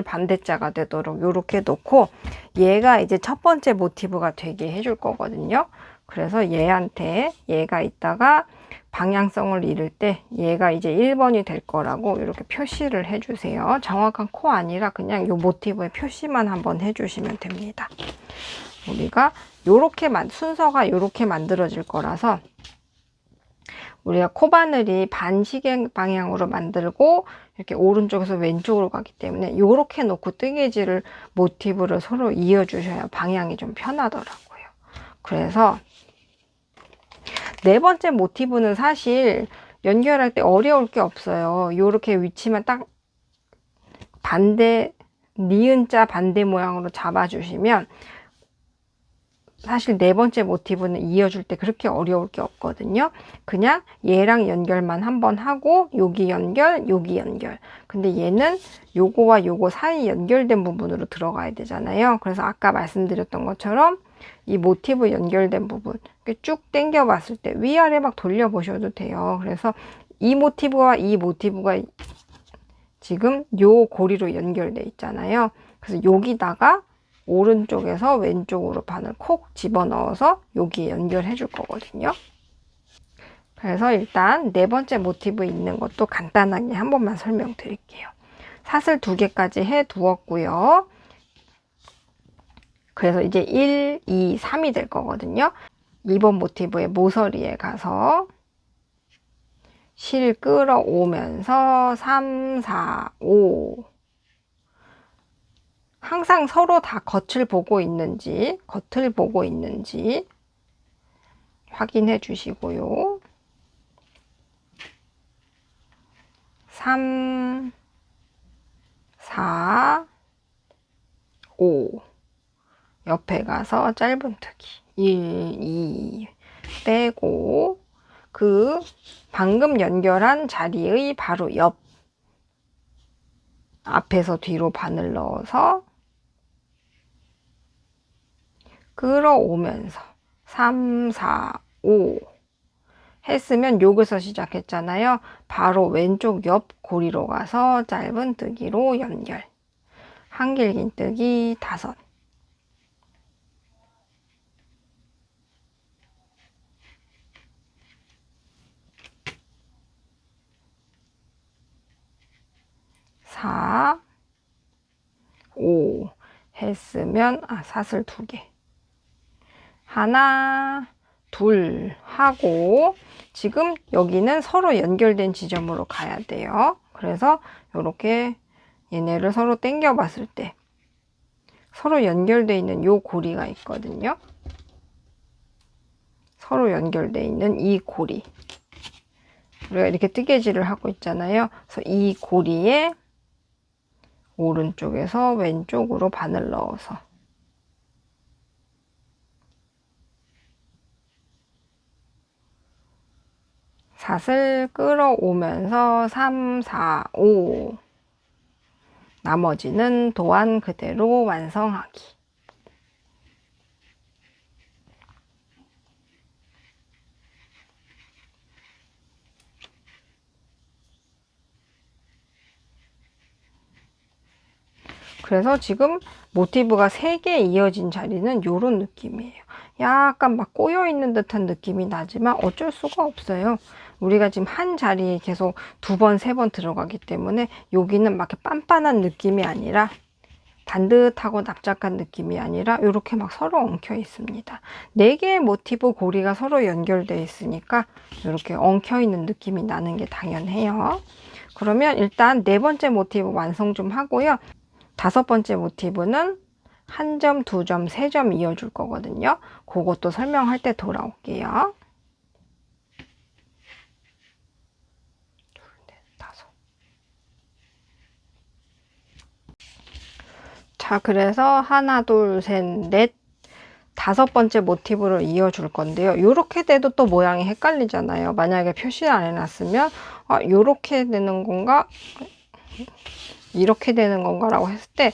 S1: 반대자가 되도록 요렇게 놓고, 얘가 이제 첫 번째 모티브가 되게 해줄 거거든요. 그래서 얘가 있다가 방향성을 잃을 때 얘가 이제 1번이 될 거라고 이렇게 표시를 해주세요. 정확한 코 아니라 그냥 요 모티브의 표시만 한번 해주시면 됩니다. 우리가 요렇게 순서가 요렇게 만들어질 거라서 우리가 코바늘이 반시계 방향으로 만들고 이렇게 오른쪽에서 왼쪽으로 가기 때문에 요렇게 놓고 뜨개질을 모티브를 서로 이어주셔야 방향이 좀 편하더라고요. 그래서 네 번째 모티브는 사실 연결할 때 어려울 게 없어요. 요렇게 위치만 딱 반대, 니은자 반대 모양으로 잡아주시면 사실 네 번째 모티브는 이어줄 때 그렇게 어려울 게 없거든요. 그냥 얘랑 연결만 한번 하고 여기 연결, 여기 연결. 근데 얘는 요거와 요거 사이 연결된 부분으로 들어가야 되잖아요. 그래서 아까 말씀드렸던 것처럼 이 모티브 연결된 부분 이렇게 쭉 당겨 봤을 때 위아래 막 돌려 보셔도 돼요. 그래서 이 모티브와 이 모티브가 지금 요 고리로 연결돼 있잖아요. 그래서 여기다가 오른쪽에서 왼쪽으로 바늘 콕 집어넣어서 여기에 연결해 줄 거거든요. 그래서 일단 네 번째 모티브 있는 것도 간단하게 한 번만 설명드릴게요. 사슬 2개까지 해 두었고요. 그래서 이제 1, 2, 3이 될 거거든요. 2번 모티브의 모서리에 가서 실 끌어오면서 3, 4, 5 항상 서로 다 겉을 보고 있는지 확인해 주시고요. 3, 4, 5 옆에 가서 짧은 트기 1, 2 빼고 그 방금 연결한 자리의 바로 옆 앞에서 뒤로 바늘 넣어서 끌어오면서 3, 4, 5 했으면 여기서 시작했잖아요. 바로 왼쪽 옆 고리로 가서 짧은 뜨기로 연결. 한길긴 뜨기 5. 사, 5 했으면 사슬 2개. 하나, 둘 하고 지금 여기는 서로 연결된 지점으로 가야 돼요. 그래서 이렇게 얘네를 서로 당겨 봤을 때 서로 연결되어 있는 요 고리가 있거든요. 서로 연결되어 있는 이 고리. 우리가 이렇게 뜨개질을 하고 있잖아요. 그래서 이 고리에 오른쪽에서 왼쪽으로 바늘 넣어서 사슬 끌어오면서 3, 4, 5 나머지는 도안 그대로 완성하기. 그래서 지금 모티브가 3개 이어진 자리는 이런 느낌이에요. 약간 막 꼬여있는 듯한 느낌이 나지만 어쩔 수가 없어요. 우리가 지금 한 자리에 계속 2번, 3번 들어가기 때문에 여기는 막 이렇게 빤빤한 느낌이 아니라 반듯하고 납작한 느낌이 아니라 이렇게 막 서로 엉켜 있습니다. 4개의 모티브 고리가 서로 연결되어 있으니까 이렇게 엉켜 있는 느낌이 나는 게 당연해요. 그러면 일단 4번째 모티브 완성 좀 하고요. 5번째 모티브는 1점, 2점, 3점 이어줄 거거든요. 그것도 설명할 때 돌아올게요. 둘, 넷, 5. 자, 그래서 하나, 둘, 셋, 넷, 5번째 모티브를 이어줄 건데요. 이렇게 돼도 또 모양이 헷갈리잖아요. 만약에 표시 안 해놨으면 이렇게 되는 건가? 이렇게 되는 건가? 라고 했을 때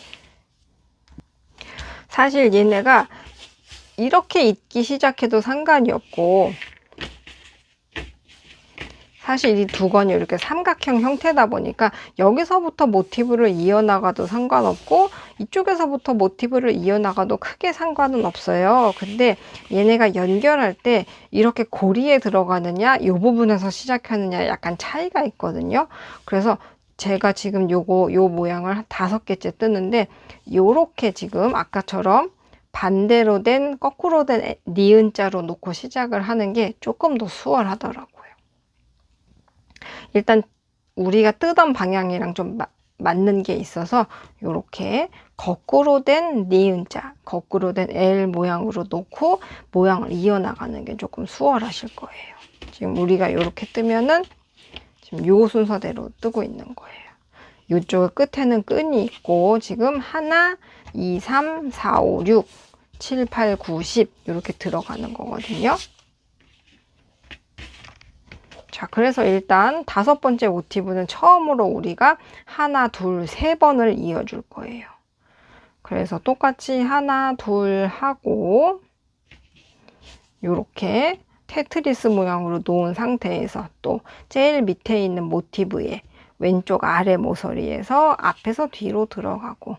S1: 사실 얘네가 이렇게 있기 시작해도 상관이 없고, 사실 이 두 건이 이렇게 삼각형 형태다 보니까 여기서부터 모티브를 이어나가도 상관없고 이쪽에서부터 모티브를 이어나가도 크게 상관은 없어요. 근데 얘네가 연결할 때 이렇게 고리에 들어가느냐 이 부분에서 시작하느냐 약간 차이가 있거든요. 그래서 제가 지금 요 모양을 한 5개째 뜨는데, 요렇게 지금 아까처럼 반대로 된 거꾸로 된 니은자로 놓고 시작을 하는 게 조금 더 수월하더라고요. 일단 우리가 뜨던 방향이랑 좀 맞는 게 있어서 이렇게 거꾸로 된 니은자, 거꾸로 된 L 모양으로 놓고 모양을 이어나가는 게 조금 수월하실 거예요. 지금 우리가 이렇게 뜨면은 지금 요 순서대로 뜨고 있는 거예요. 이쪽 끝에는 끈이 있고 지금 1, 2, 3, 4, 5, 6, 7, 8, 9, 10 이렇게 들어가는 거거든요. 자, 그래서 일단 5번째 모티브는 처음으로 우리가 1, 2, 3번을 이어줄 거예요. 그래서 똑같이 1, 2 하고 이렇게 테트리스 모양으로 놓은 상태에서 또 제일 밑에 있는 모티브의 왼쪽 아래 모서리에서 앞에서 뒤로 들어가고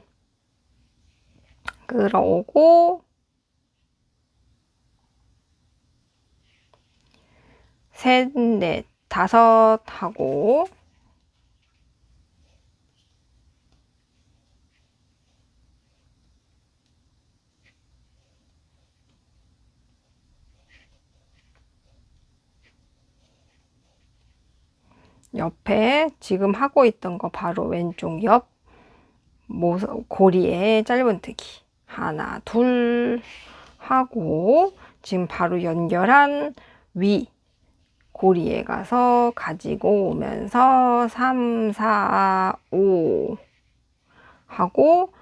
S1: 끌어오고 셋, 넷, 5 하고 옆에 지금 하고 있던 거 바로 왼쪽 옆 고리에 짧은뜨기 1, 2 하고 지금 바로 연결한 위 고리에 가서 가지고 오면서 3, 4, 5 하고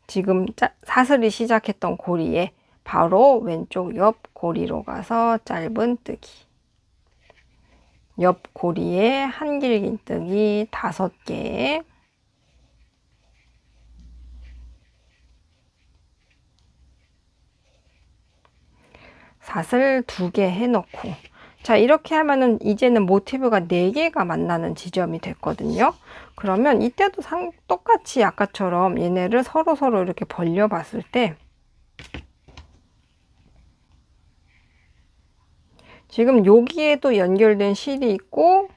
S1: 지금 사슬이 시작했던 고리에 바로 왼쪽 옆 고리로 가서 짧은뜨기, 옆 고리에 한길긴뜨기 5개, 사슬 2개 해놓고, 자, 이렇게 하면은 이제는 모티브가 4개가 만나는 지점이 됐거든요. 그러면 이때도 똑같이 아까처럼 얘네를 서로 이렇게 벌려 봤을 때 지금 여기에도 연결된 실이 있고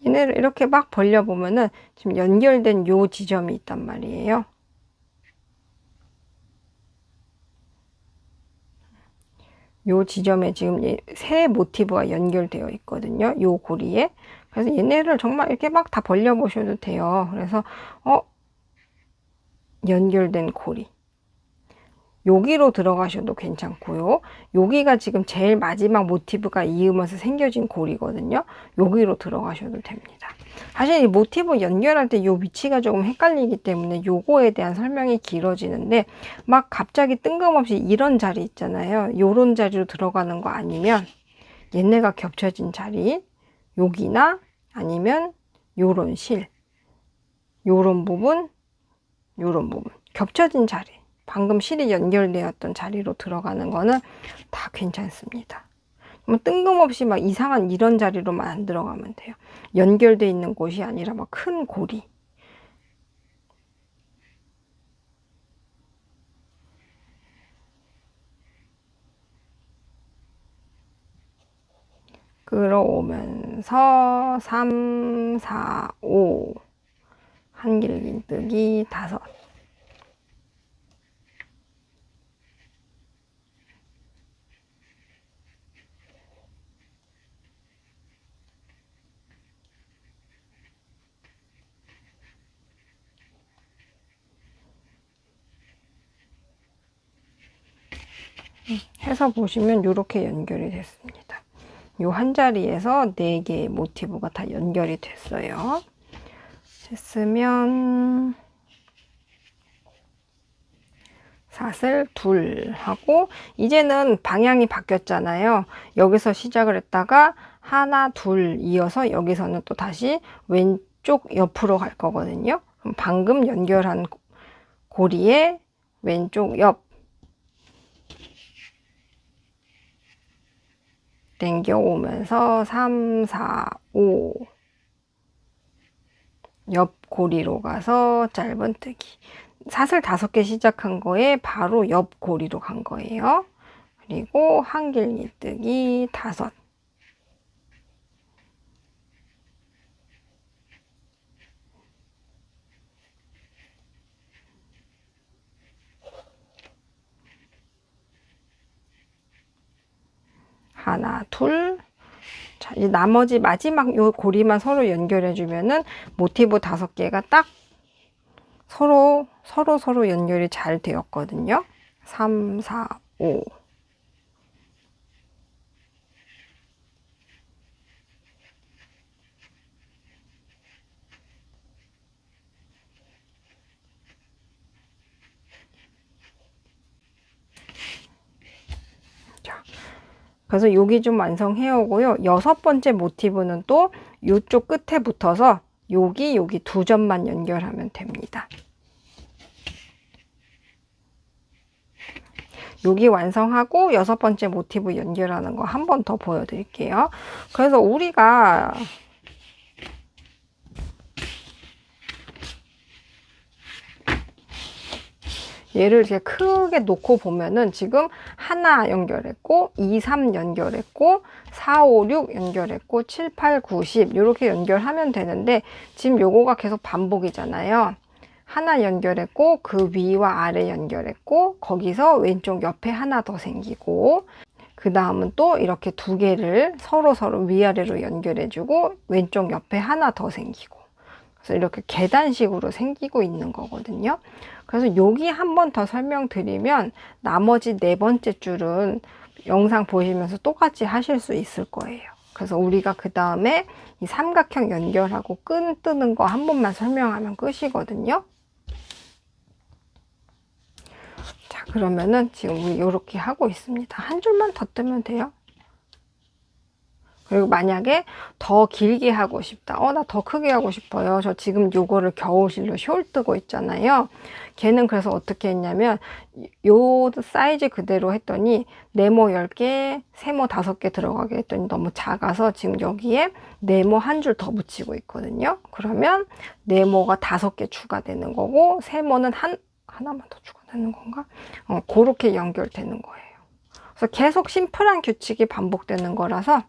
S1: 얘네를 이렇게 막 벌려 보면은 지금 연결된 요 지점이 있단 말이에요. 요 지점에 지금 세 모티브가 연결되어 있거든요. 요 고리에. 그래서 얘네를 정말 이렇게 막 다 벌려 보셔도 돼요. 그래서 연결된 고리. 여기로 들어가셔도 괜찮고요. 여기가 지금 제일 마지막 모티브가 이으면서 생겨진 고리거든요. 여기로 들어가셔도 됩니다. 사실 이 모티브 연결할 때 이 위치가 조금 헷갈리기 때문에 요거에 대한 설명이 길어지는데, 막 갑자기 뜬금없이 이런 자리 있잖아요. 요런 자리로 들어가는 거 아니면 얘네가 겹쳐진 자리, 여기나 아니면 요런 실, 요런 부분, 요런 부분 겹쳐진 자리, 방금 실이 연결되었던 자리로 들어가는 거는 다 괜찮습니다. 뭐 뜬금없이 막 이상한 이런 자리로만 안 들어가면 돼요. 연결되어 있는 곳이 아니라 막 큰 고리. 끌어오면서 3, 4, 5 한길긴뜨기 5. 해서 보시면 이렇게 연결이 됐습니다. 요 한 자리에서 4개의 모티브가 다 연결이 됐어요. 됐으면 사슬 둘 하고, 이제는 방향이 바뀌었잖아요. 여기서 시작을 했다가 하나 둘 이어서 여기서는 또 다시 왼쪽 옆으로 갈 거거든요. 그럼 방금 연결한 고리에 왼쪽 옆 당겨오면서 3, 4, 5 옆 고리로 가서 짧은뜨기. 사슬 5개 시작한 거에 바로 옆 고리로 간 거예요. 그리고 한길기뜨기 5. 하나, 둘. 자, 이제 나머지 마지막 요 고리만 서로 연결해 주면은 모티브 5개가 딱 서로 연결이 잘 되었거든요. 3, 4, 5. 자, 그래서 여기 좀 완성해 오고요. 6번째 모티브는 또 이쪽 끝에 붙어서 여기 2점만 연결하면 됩니다. 여기 완성하고 6번째 모티브 연결하는 거 한 번 더 보여드릴게요. 그래서 우리가 얘를 이렇게 크게 놓고 보면은 지금 하나 연결했고 2, 3 연결했고 4, 5, 6 연결했고 7, 8, 9, 10 이렇게 연결하면 되는데 지금 요거가 계속 반복이잖아요. 하나 연결했고 그 위와 아래 연결했고 거기서 왼쪽 옆에 하나 더 생기고 그 다음은 또 이렇게 2개를 서로 위아래로 연결해주고 왼쪽 옆에 하나 더 생기고 그래서 이렇게 계단식으로 생기고 있는 거거든요. 그래서 여기 한 번 더 설명드리면 나머지 4번째 줄은 영상 보시면서 똑같이 하실 수 있을 거예요. 그래서 우리가 그 다음에 이 삼각형 연결하고 끈 뜨는 거 한 번만 설명하면 끝이거든요. 자, 그러면은 지금 우리 이렇게 하고 있습니다. 한 줄만 더 뜨면 돼요. 그리고 만약에 더 길게 하고 싶다. 나 더 크게 하고 싶어요. 저 지금 요거를 겨울실로 숄 뜨고 있잖아요. 걔는 그래서 어떻게 했냐면 요 사이즈 그대로 했더니 네모 10개, 세모 5개 들어가게 했더니 너무 작아서 지금 여기에 네모 한 줄 더 붙이고 있거든요. 그러면 네모가 5개 추가되는 거고 세모는 하나만 더 추가되는 건가? 그렇게 연결되는 거예요. 그래서 계속 심플한 규칙이 반복되는 거라서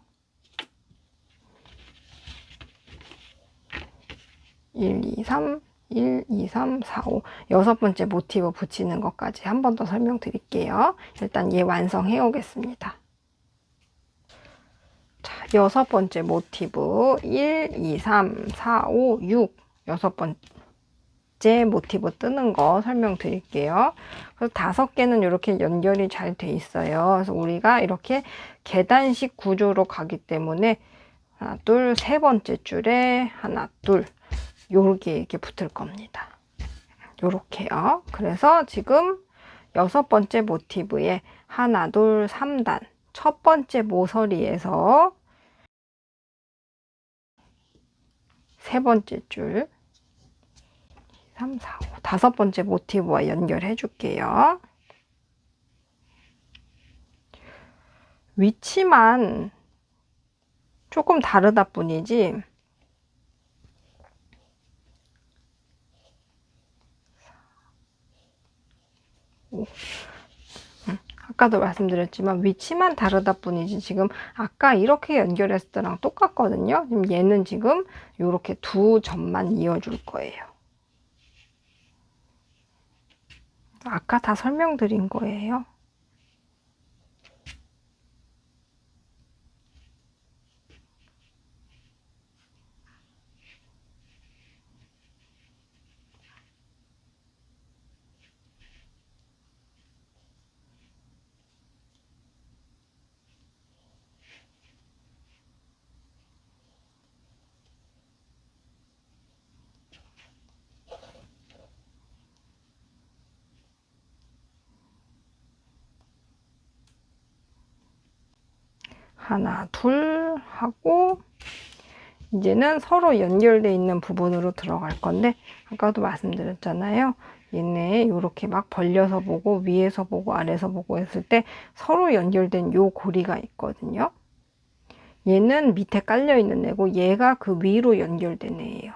S1: 1, 2, 3, 1, 2, 3, 4, 5 6번째 모티브 붙이는 것까지 한 번 더 설명드릴게요. 일단 얘 완성해 오겠습니다. 자, 6번째 모티브 1, 2, 3, 4, 5, 6 6번째 모티브 뜨는 거 설명드릴게요. 그래서 5개는 이렇게 연결이 잘 돼 있어요. 그래서 우리가 이렇게 계단식 구조로 가기 때문에 하나, 둘, 3번째 줄에 하나, 둘 요렇게 이렇게 붙을 겁니다. 요렇게요. 그래서 지금 6번째 모티브에 하나, 둘, 3단 첫 번째 모서리에서 3번째 줄 3, 4, 5 5번째 모티브와 연결해 줄게요. 위치만 조금 다르다 뿐이지 아까도 말씀드렸지만 위치만 다르다 뿐이지 지금 아까 이렇게 연결했을 때랑 똑같거든요. 지금 얘는 지금 이렇게 2점만 이어줄 거예요. 아까 다 설명드린 거예요. 하나, 둘 하고 이제는 서로 연결되어 있는 부분으로 들어갈 건데 아까도 말씀드렸잖아요. 얘네 이렇게 막 벌려서 보고 위에서 보고 아래에서 보고 했을 때 서로 연결된 요 고리가 있거든요. 얘는 밑에 깔려 있는 애고 얘가 그 위로 연결된 애예요.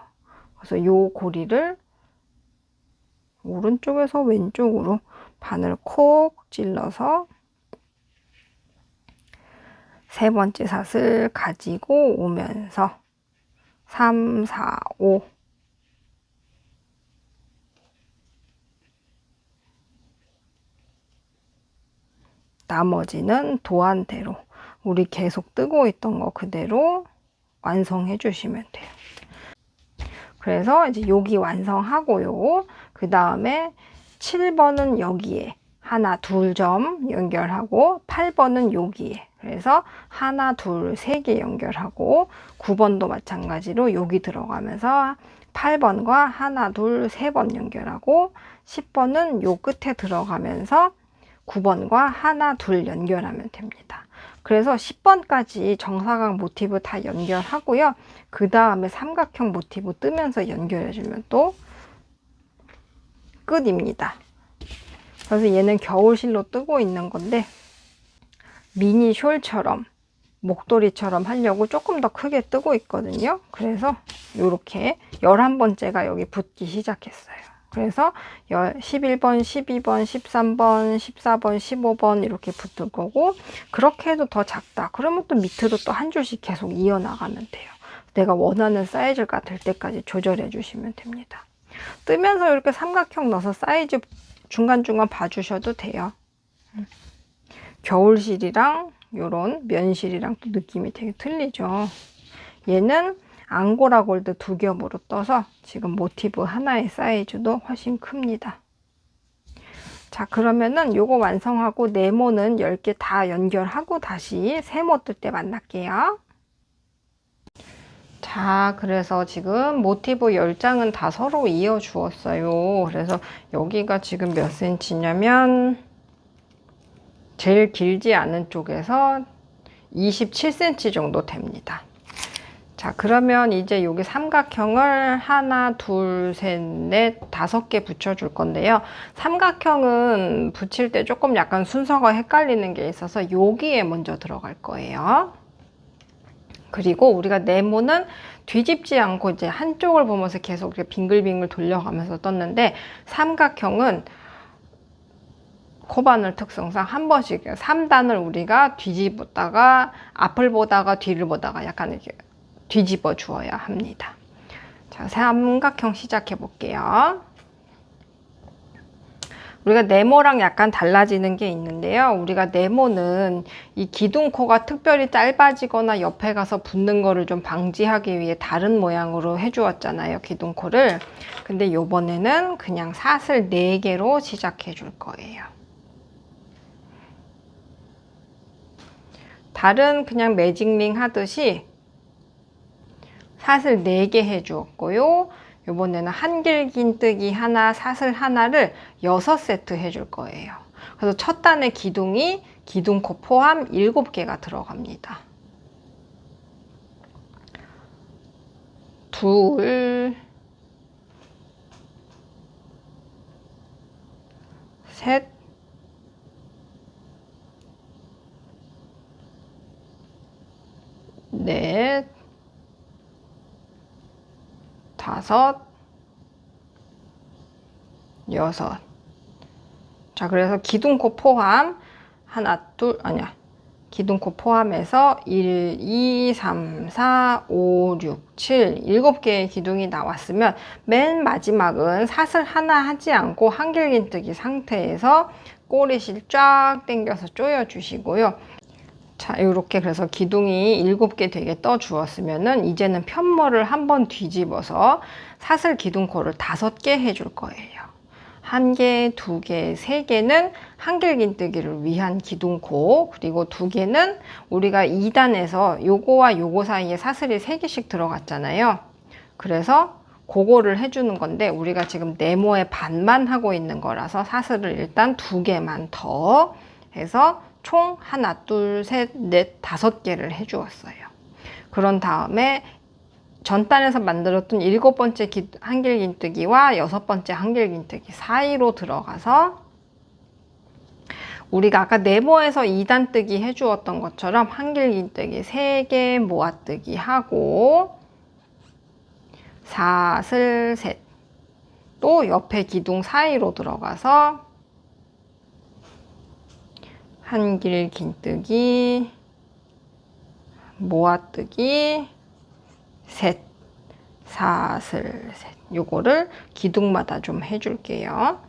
S1: 그래서 요 고리를 오른쪽에서 왼쪽으로 바늘 콕 찔러서 세 번째 사슬 가지고 오면서 3, 4, 5 나머지는 도안대로 우리 계속 뜨고 있던 거 그대로 완성해 주시면 돼요. 그래서 이제 여기 완성하고요. 그 다음에 7번은 여기에 하나, 둘 점 연결하고 8번은 여기에 그래서 하나, 둘, 세 개 연결하고 9번도 마찬가지로 여기 들어가면서 8번과 하나, 둘, 세 번 연결하고 10번은 요 끝에 들어가면서 9번과 하나, 둘 연결하면 됩니다. 그래서 10번까지 정사각 모티브 다 연결하고요. 그 다음에 삼각형 모티브 뜨면서 연결해주면 또 끝입니다. 그래서 얘는 겨울실로 뜨고 있는 건데 미니 숄처럼 목도리처럼 하려고 조금 더 크게 뜨고 있거든요. 그래서 이렇게 11번째가 여기 붙기 시작했어요. 그래서 11번, 12번, 13번, 14번, 15번 이렇게 붙을 거고 그렇게 해도 더 작다. 그러면 또 밑으로 또 한 줄씩 계속 이어나가면 돼요. 내가 원하는 사이즈가 될 때까지 조절해 주시면 됩니다. 뜨면서 이렇게 삼각형 넣어서 사이즈 중간중간 봐주셔도 돼요. 겨울실이랑 요런 면실이랑 또 느낌이 되게 틀리죠. 얘는 앙고라 골드 2겹으로 떠서 지금 모티브 하나의 사이즈도 훨씬 큽니다. 자, 그러면은 요거 완성하고 네모는 10개 다 연결하고 다시 세모 뜰 때 만날게요. 자, 그래서 지금 모티브 10장은 다 서로 이어 주었어요. 그래서 여기가 지금 몇 센치냐면 제일 길지 않은 쪽에서 27cm 정도 됩니다. 자, 그러면 이제 여기 삼각형을 하나, 둘, 셋, 넷, 5개 붙여줄 건데요. 삼각형은 붙일 때 조금 약간 순서가 헷갈리는 게 있어서 여기에 먼저 들어갈 거예요. 그리고 우리가 네모는 뒤집지 않고 이제 한쪽을 보면서 계속 이렇게 빙글빙글 돌려가면서 떴는데 삼각형은 코바늘 특성상 한 번씩 3단을 우리가 뒤집었다가 앞을 보다가 뒤를 보다가 약간 이렇게 뒤집어 주어야 합니다. 자, 삼각형 시작해 볼게요. 우리가 네모랑 약간 달라지는 게 있는데요. 우리가 네모는 이 기둥코가 특별히 짧아지거나 옆에 가서 붙는 거를 좀 방지하기 위해 다른 모양으로 해주었잖아요. 기둥코를. 근데 요번에는 그냥 사슬 4개로 시작해 줄 거예요. 다른 그냥 매직링 하듯이 사슬 4개 해주었고요. 이번에는 한길긴뜨기 하나, 사슬 하나를 6세트 해줄 거예요. 그래서 첫 단의 기둥이 기둥코 포함 7개가 들어갑니다. 둘, 셋, 넷, 5, 6. 자, 그래서 기둥코 포함 하나, 둘, 아니야. 기둥코 포함해서 1, 2, 3, 4, 5, 6, 7, 7개의 기둥이 나왔으면 맨 마지막은 사슬 하나 하지 않고 한길긴뜨기 상태에서 꼬리실 쫙 당겨서 조여 주시고요. 자, 이렇게 그래서 기둥이 7개 되게 떠 주었으면은 이제는 편머를 한번 뒤집어서 사슬 기둥코를 5개 해줄 거예요. 1개, 2개, 3개는 한길긴뜨기를 위한 기둥코, 그리고 2개는 우리가 2단에서 요거와 요거 사이에 사슬이 3개씩 들어갔잖아요. 그래서 그거를 해주는 건데 우리가 지금 네모의 반만 하고 있는 거라서 사슬을 일단 2개만 더 해서 총 하나, 둘, 셋, 넷, 5개를 해주었어요. 그런 다음에 전단에서 만들었던 7번째 한길긴뜨기와 6번째 한길긴뜨기 사이로 들어가서 우리가 아까 네모에서 2단 뜨기 해주었던 것처럼 한길긴뜨기 3개 모아뜨기 하고 사슬 셋, 또 옆에 기둥 사이로 들어가서 한길긴뜨기 모아뜨기 셋, 사슬 셋. 요거를 기둥마다 좀 해줄게요.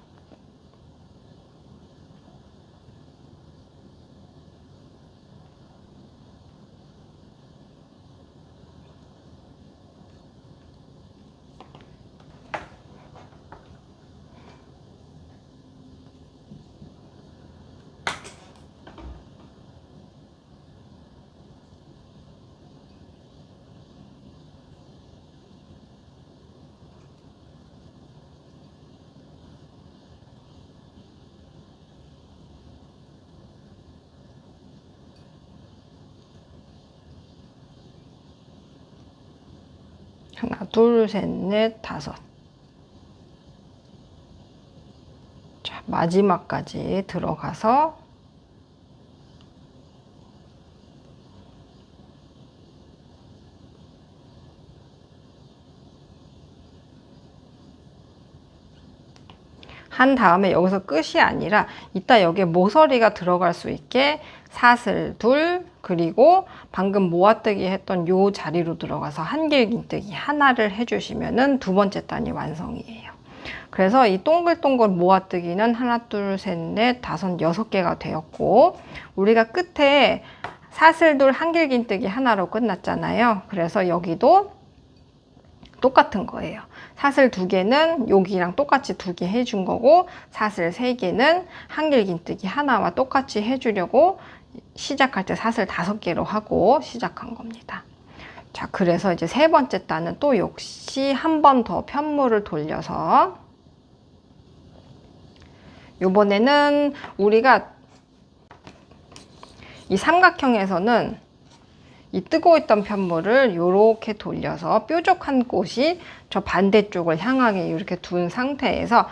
S1: 하나, 둘, 셋, 넷, 5. 자, 마지막까지 들어가서 한 다음에 여기서 끝이 아니라 이따 여기에 모서리가 들어갈 수 있게 사슬 둘, 그리고 방금 모아뜨기 했던 요 자리로 들어가서 한길긴뜨기 하나를 해주시면은 2번째 단이 완성이에요. 그래서 이 동글동글 모아뜨기는 하나, 둘, 셋, 넷, 5, 6개가 되었고, 우리가 끝에 사슬 둘, 한길긴뜨기 하나로 끝났잖아요. 그래서 여기도 똑같은 거예요. 사슬 2개는 여기랑 똑같이 2개 해준 거고, 사슬 3개는 한길긴뜨기 하나와 똑같이 해주려고 시작할 때 사슬 5개로 하고 시작한 겁니다. 자, 그래서 이제 3번째 단은 또 역시 한 번 더 편물을 돌려서 요번에는 우리가 이 삼각형에서는 이 뜨고 있던 편물을 이렇게 돌려서 뾰족한 꽃이 저 반대쪽을 향하게 이렇게 둔 상태에서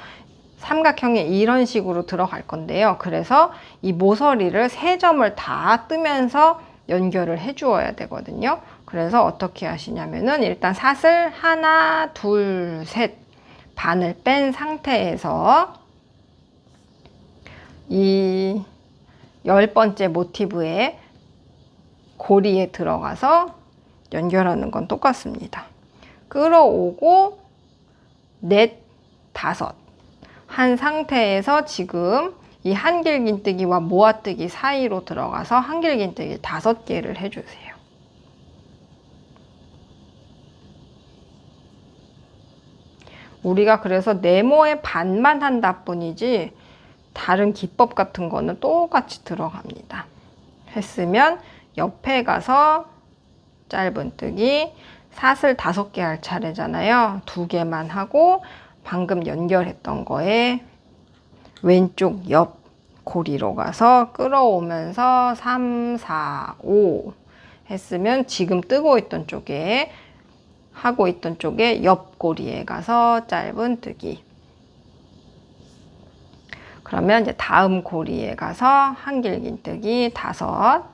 S1: 삼각형에 이런 식으로 들어갈 건데요. 그래서 이 모서리를 3점을 다 뜨면서 연결을 해 주어야 되거든요. 그래서 어떻게 하시냐면은 일단 사슬 하나, 둘, 셋 반을 뺀 상태에서 이 10번째 모티브에 고리에 들어가서 연결하는 건 똑같습니다. 끌어오고 넷, 5 한 상태에서 지금 이 한길긴뜨기와 모아뜨기 사이로 들어가서 한길긴뜨기 5개를 해주세요. 우리가 그래서 네모의 반만 한다 뿐이지 다른 기법 같은 거는 똑같이 들어갑니다. 했으면 옆에 가서 짧은뜨기 사슬 5개 할 차례잖아요. 2개만 하고 방금 연결했던 거에 왼쪽 옆 고리로 가서 끌어오면서 3, 4, 5 했으면 지금 뜨고 있던 쪽에 하고 있던 쪽에 옆 고리에 가서 짧은뜨기. 그러면 이제 다음 고리에 가서 한길긴뜨기 5.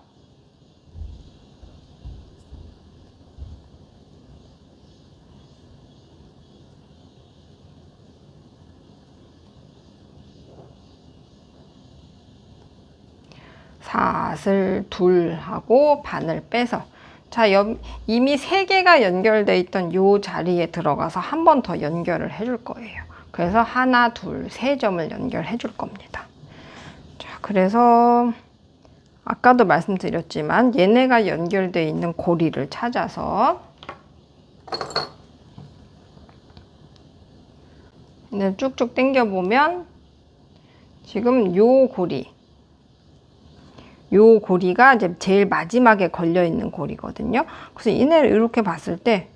S1: 사슬 둘 하고 반을 빼서 자, 이미 3개가 연결되어 있던 이 자리에 들어가서 한 번 더 연결을 해줄 거예요. 그래서 하나, 둘, 3점을 연결해 줄 겁니다. 자, 그래서 아까도 말씀드렸지만 얘네가 연결되어 있는 고리를 찾아서 쭉쭉 당겨 보면 지금 요 고리가 이제 제일 마지막에 걸려 있는 고리거든요. 그래서 얘네를 이렇게 봤을 때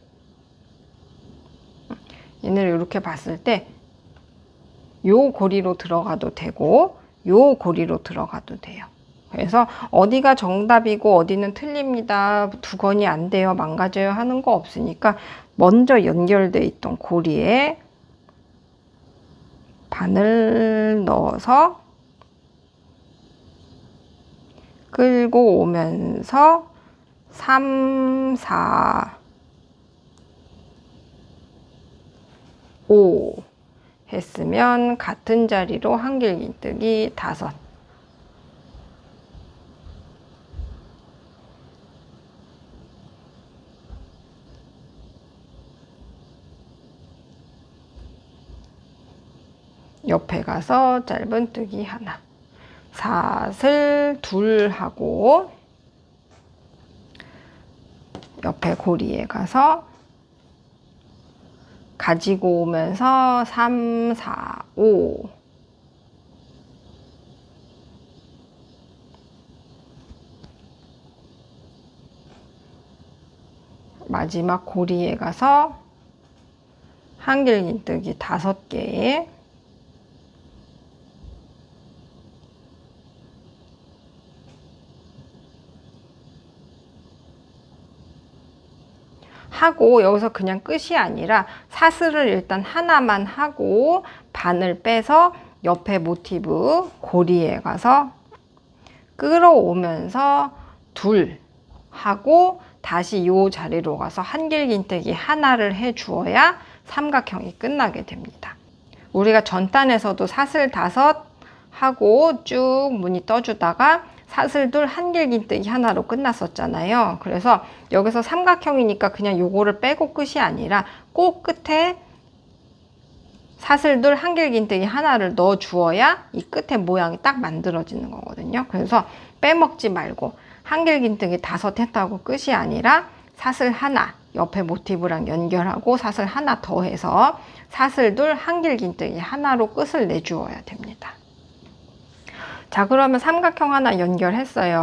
S1: 요 고리로 들어가도 되고 요 고리로 들어가도 돼요. 그래서 어디가 정답이고 어디는 틀립니다, 두건이 안 돼요, 망가져요 하는 거 없으니까 먼저 연결돼 있던 고리에 바늘 넣어서 끌고 오면서 3, 4, 5 했으면 같은 자리로 한길긴뜨기 5. 옆에 가서 짧은뜨기 하나, 사슬 둘 하고 옆에 고리에 가서 가지고 오면서 3, 4, 5 마지막 고리에 가서 한길긴뜨기 5개 하고, 여기서 그냥 끝이 아니라 사슬을 일단 하나만 하고 바늘 빼서 옆에 모티브 고리에 가서 끌어오면서 둘 하고 다시 이 자리로 가서 한길긴뜨기 하나를 해 주어야 삼각형이 끝나게 됩니다. 우리가 전단에서도 사슬 5 하고 쭉 무늬 떠주다가 사슬 둘 한길긴뜨기 하나로 끝났었잖아요. 그래서 여기서 삼각형이니까 그냥 요거를 빼고 끝이 아니라 꼭 끝에 사슬 둘 한길긴뜨기 하나를 넣어 주어야 이 끝에 모양이 딱 만들어지는 거거든요. 그래서 빼먹지 말고 한길긴뜨기 5 했다고 끝이 아니라 사슬 하나 옆에 모티브랑 연결하고 사슬 하나 더 해서 사슬 둘 한길긴뜨기 하나로 끝을 내주어야 됩니다. 자, 그러면 삼각형 하나 연결했어요.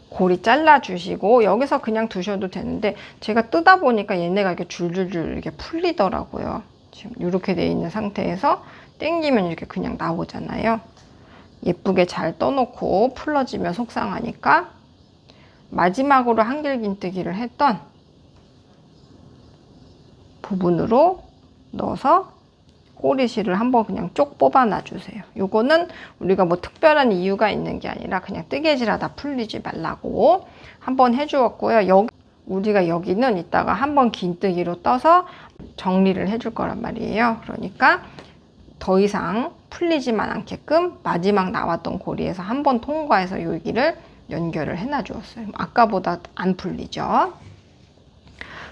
S1: 고리 잘라 주시고 여기서 그냥 두셔도 되는데 제가 뜯다 보니까 얘네가 이렇게 줄줄줄 이렇게 풀리더라고요. 지금 이렇게 돼 있는 상태에서 당기면 이렇게 그냥 나오잖아요. 예쁘게 잘 떠놓고 풀러지면 속상하니까 마지막으로 한길긴뜨기를 했던 부분으로 넣어서 꼬리실을 한번 그냥 쪽 뽑아 놔주세요. 요거는 우리가 뭐 특별한 이유가 있는 게 아니라 그냥 뜨개질하다 풀리지 말라고 한번 해주었고요. 우리가 여기는 이따가 한번 긴뜨기로 떠서 정리를 해줄 거란 말이에요. 그러니까 더 이상 풀리지만 않게끔 마지막 나왔던 고리에서 한번 통과해서 여기를 연결을 해놔 주었어요. 아까보다 안 풀리죠.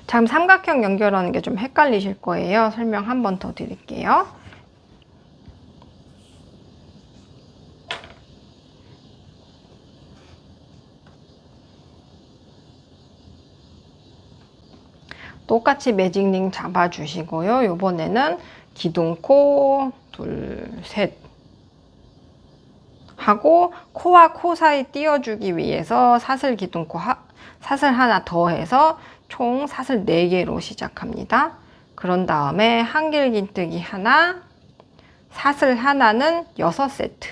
S1: 자, 그럼 삼각형 연결하는 게 좀 헷갈리실 거예요. 설명 한 번 더 드릴게요. 똑같이 매직링 잡아주시고요. 이번에는 기둥코 둘, 셋 하고 코와 코 사이 띄워주기 위해서 사슬 기둥코 사슬 하나 더 해서 총 사슬 4개로 시작합니다. 그런 다음에 한길긴뜨기 하나, 사슬 하나는 6세트.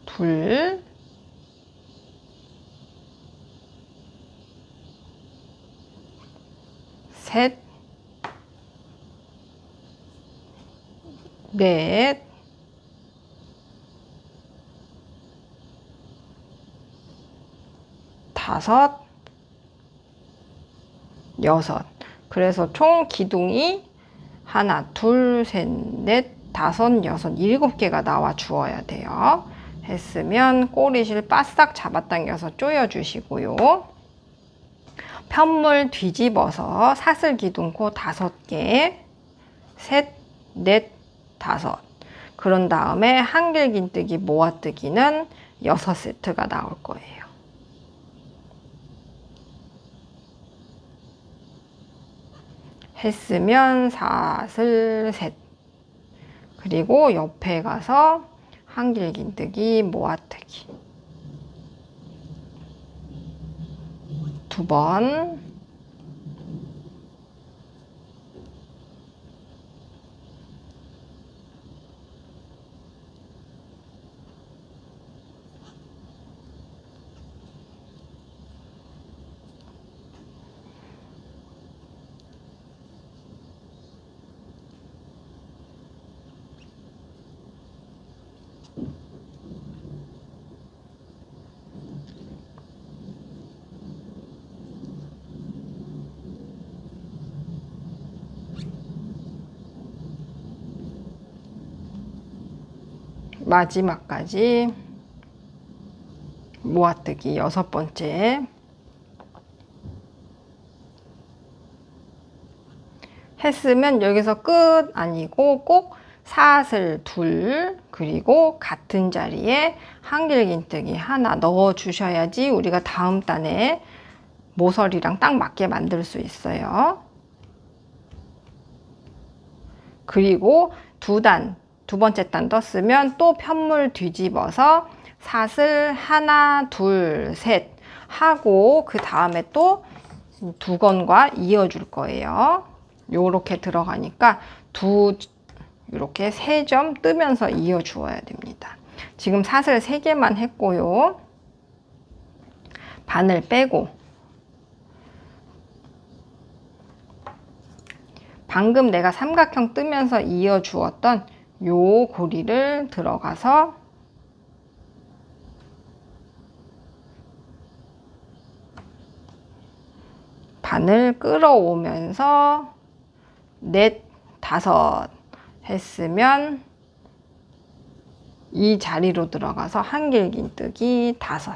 S1: 둘, 셋, 넷, 다섯, 여섯. 그래서 총 기둥이 하나, 둘, 셋, 넷, 다섯, 여섯, 7개가 나와 주어야 돼요. 했으면 꼬리실 바싹 잡아당겨서 조여주시고요. 편물 뒤집어서 사슬 기둥코 5개, 셋, 넷, 다섯. 그런 다음에 한길긴뜨기 모아뜨기는 6세트가 나올 거예요. 했으면 사슬 셋. 그리고 옆에 가서 한길긴뜨기 모아뜨기 2번. 마지막까지 모아뜨기 6번째 했으면 여기서 끝 아니고 꼭 사슬 둘 그리고 같은 자리에 한길긴뜨기 하나 넣어 주셔야지 우리가 다음 단에 모서리랑 딱 맞게 만들 수 있어요. 그리고 두 번째 단 떴으면 또 편물 뒤집어서 사슬 하나 둘 셋 하고 그 다음에 또 두 건과 이어줄 거예요. 요렇게 들어가니까 이렇게 3점 뜨면서 이어 주어야 됩니다. 지금 사슬 3개만 했고요. 바늘 빼고 방금 내가 삼각형 뜨면서 이어 주었던 요 고리를 들어가서 바늘 끌어오면서 넷, 다섯 했으면 이 자리로 들어가서 한길긴뜨기 5.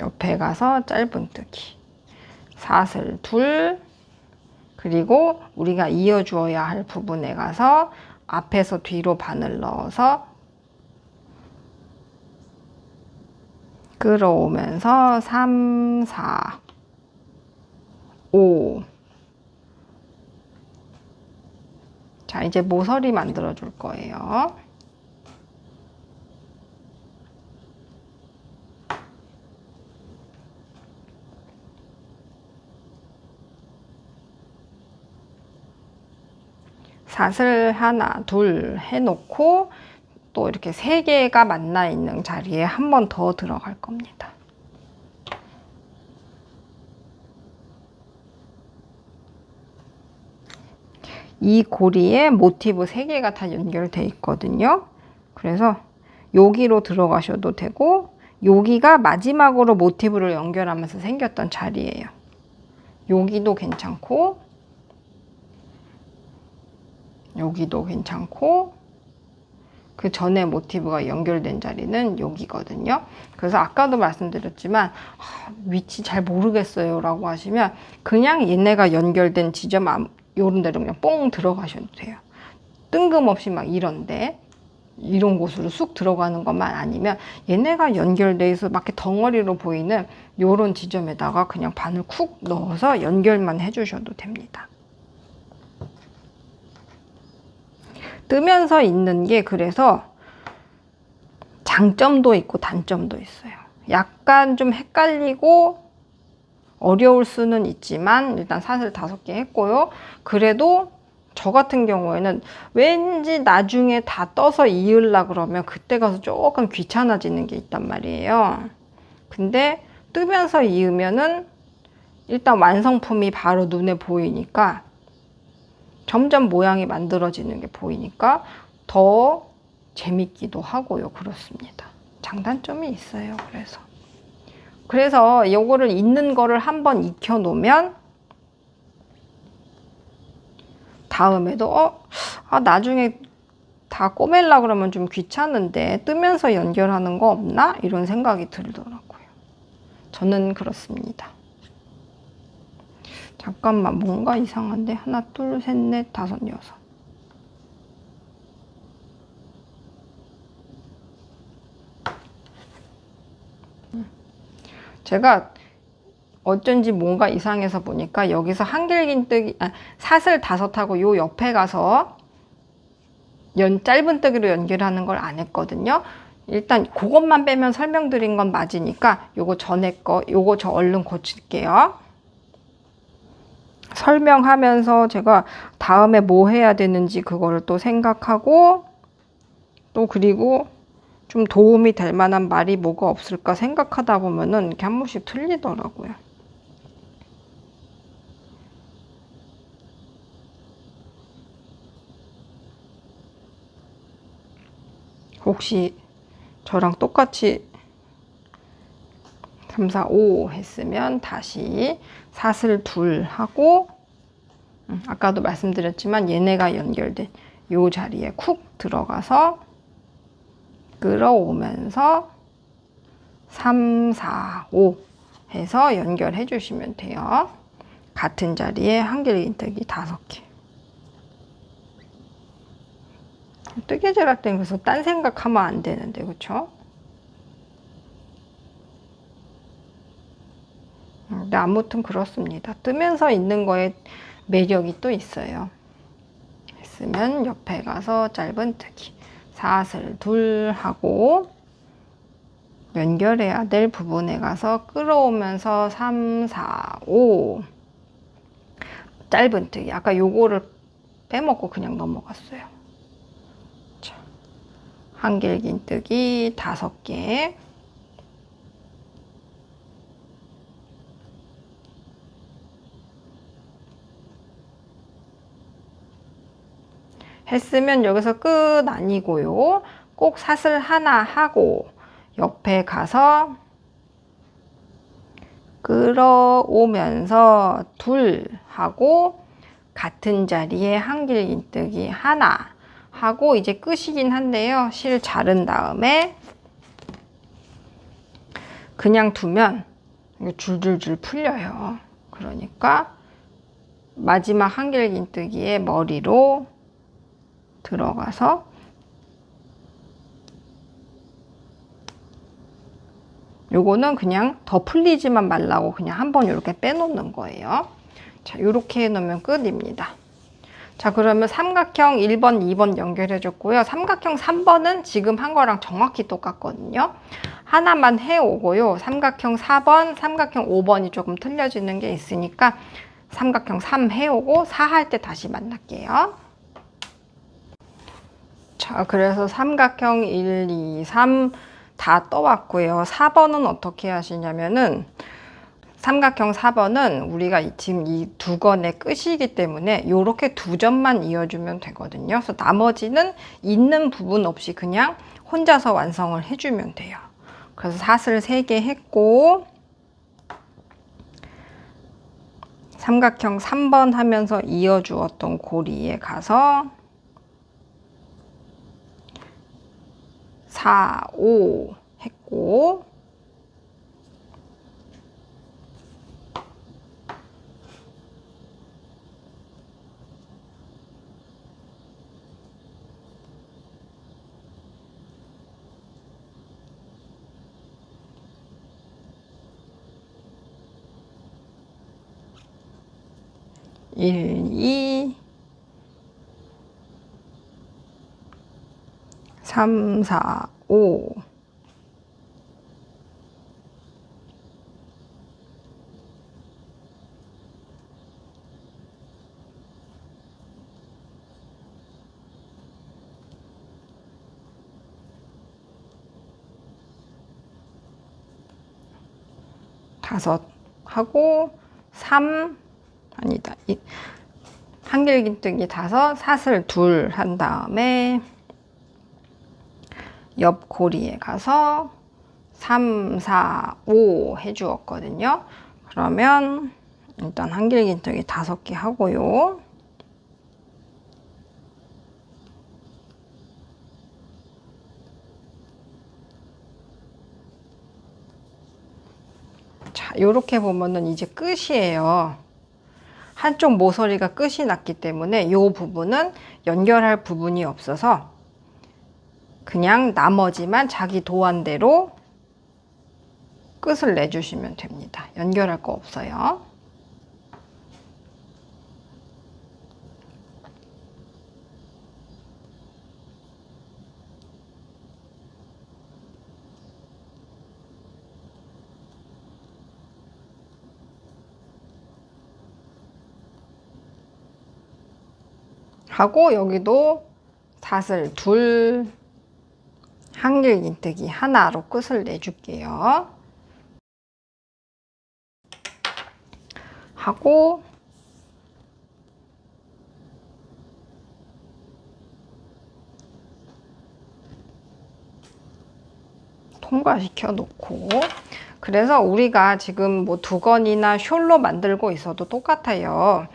S1: 옆에 가서 짧은뜨기 사슬 둘 그리고 우리가 이어 주어야 할 부분에 가서 앞에서 뒤로 바늘 넣어서 끌어오면서 3, 4, 5. 자, 이제 모서리 만들어 줄 거예요. 사슬 하나, 둘 해놓고 또 이렇게 3개가 만나 있는 자리에 한 번 더 들어갈 겁니다. 이 고리에 모티브 3개가 다 연결돼 있거든요. 그래서 여기로 들어가셔도 되고 여기가 마지막으로 모티브를 연결하면서 생겼던 자리예요. 여기도 괜찮고 여기도 괜찮고 그 전에 모티브가 연결된 자리는 여기거든요. 그래서 아까도 말씀드렸지만 위치 잘 모르겠어요 라고 하시면 그냥 얘네가 연결된 지점 요런 데로 그냥 뽕 들어가셔도 돼요. 뜬금없이 막 이런 곳으로 쑥 들어가는 것만 아니면 얘네가 연결돼 있어 막 이렇게 덩어리로 보이는 요런 지점에다가 그냥 바늘 쿡 넣어서 연결만 해주셔도 됩니다. 뜨면서 있는 게 그래서 장점도 있고 단점도 있어요. 약간 좀 헷갈리고 어려울 수는 있지만 일단 사슬 5개 했고요. 그래도 저 같은 경우에는 왠지 나중에 다 떠서 이으려 그러면 그때 가서 조금 귀찮아지는 게 있단 말이에요. 근데 뜨면서 이으면은 일단 완성품이 바로 눈에 보이니까 점점 모양이 만들어지는 게 보이니까 더 재밌기도 하고요. 그렇습니다. 장단점이 있어요. 그래서 요거를 있는 거를 한번 익혀 놓으면 다음에도 나중에 다 꼬매려고 그러면 좀 귀찮은데 뜨면서 연결하는 거 없나? 이런 생각이 들더라고요. 저는 그렇습니다. 잠깐만 뭔가 이상한데 하나 둘 셋 넷 다섯 여섯 제가 어쩐지 뭔가 이상해서 보니까 여기서 한길긴뜨기 사슬 5하고 요 옆에 가서 짧은뜨기로 연결하는 걸 안 했거든요. 일단 그것만 빼면 설명드린 건 맞으니까 요거 전에 거 요거 저 얼른 고칠게요. 설명하면서 제가 다음에 뭐 해야 되는지 그거를 또 생각하고 또 그리고 좀 도움이 될 만한 말이 뭐가 없을까 생각하다 보면은 이렇게 한 번씩 틀리더라고요. 혹시 저랑 똑같이 3, 4, 5 했으면 다시 사슬 둘 하고 아까도 말씀드렸지만 얘네가 연결된 요 자리에 쿡 들어가서 끌어오면서 3, 4, 5 해서 연결해 주시면 돼요. 같은 자리에 한길긴뜨기 5개. 뜨개질 할 땐 그래서 딴 생각하면 안 되는데, 그쵸? 근데 아무튼 그렇습니다. 뜨면서 있는 거에 매력이 또 있어요. 했으면 옆에 가서 짧은뜨기 사슬 둘 하고 연결해야 될 부분에 가서 끌어오면서 3, 4, 5 짧은뜨기. 아까 요거를 빼먹고 그냥 넘어갔어요. 자, 한길긴뜨기 5개. 했으면 여기서 끝 아니고요. 꼭 사슬 하나 하고 옆에 가서 끌어오면서 둘 하고 같은 자리에 한길긴뜨기 하나 하고 이제 끝이긴 한데요. 실 자른 다음에 그냥 두면 줄줄줄 풀려요. 그러니까 마지막 한길긴뜨기의 머리로 들어가서 요거는 그냥 더 풀리지만 말라고 그냥 한번 이렇게 빼놓는 거예요. 자, 이렇게 해놓으면 끝입니다. 자, 그러면 삼각형 1번, 2번 연결해 줬고요. 삼각형 3번은 지금 한 거랑 정확히 똑같거든요. 하나만 해오고요. 삼각형 4번, 삼각형 5번이 조금 틀려지는 게 있으니까 삼각형 3 해오고 4 할 때 다시 만날게요. 자, 그래서 삼각형 1, 2, 3 다 떠왔고요. 4번은 어떻게 하시냐면은 삼각형 4번은 우리가 지금 이 두 건의 끝이기 때문에 이렇게 두 점만 이어주면 되거든요. 그래서 나머지는 있는 부분 없이 그냥 혼자서 완성을 해주면 돼요. 그래서 사슬 3개 했고 삼각형 3번 하면서 이어주었던 고리에 가서 4, 5 했고 일, 2, 3, 4, 5 5 하고 3 아니다. 한길긴뜨기 5 사슬 2 한 다음에 옆 고리에 가서 3, 4, 5 해주었거든요. 그러면 일단 한길긴뜨기 5개 하고요. 자, 요렇게 보면은 이제 끝이에요. 한쪽 모서리가 끝이 났기 때문에 이 부분은 연결할 부분이 없어서 그냥 나머지만 자기 도안대로 끝을 내주시면 됩니다. 연결할 거 없어요. 하고 여기도 사슬 2 한길긴뜨기 하나로 끝을 내줄게요. 하고 통과시켜 놓고 그래서 우리가 지금 뭐 두건이나 숄로 만들고 있어도 똑같아요.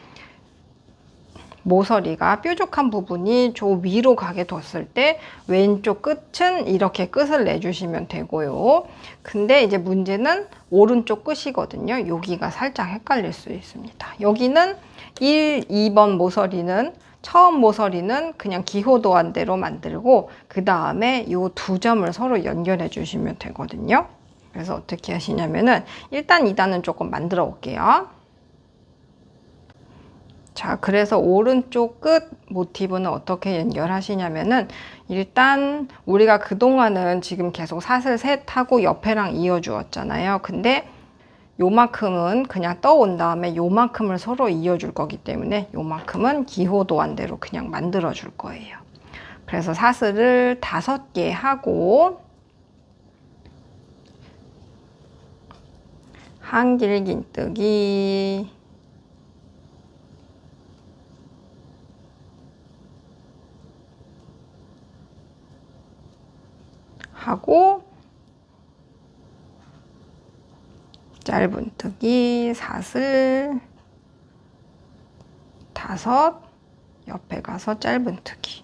S1: 모서리가 뾰족한 부분이 저 위로 가게 뒀을 때 왼쪽 끝은 이렇게 끝을 내주시면 되고요. 근데 이제 문제는 오른쪽 끝이거든요. 여기가 살짝 헷갈릴 수 있습니다. 여기는 1, 2번 모서리는 처음 모서리는 그냥 기호도안대로 만들고 그 다음에 이 두 점을 서로 연결해 주시면 되거든요. 그래서 어떻게 하시냐면은 일단 2단은 조금 만들어 볼게요. 자, 그래서 오른쪽 끝 모티브는 어떻게 연결하시냐면은 일단 우리가 그동안은 지금 계속 사슬 셋 하고 옆에랑 이어 주었잖아요. 근데 요만큼은 그냥 떠온 다음에 요만큼을 서로 이어 줄 거기 때문에 요만큼은 기호도안대로 그냥 만들어 줄 거예요. 그래서 사슬을 5개 하고 한길긴뜨기 하고 짧은뜨기 사슬 5, 옆에 가서 짧은뜨기,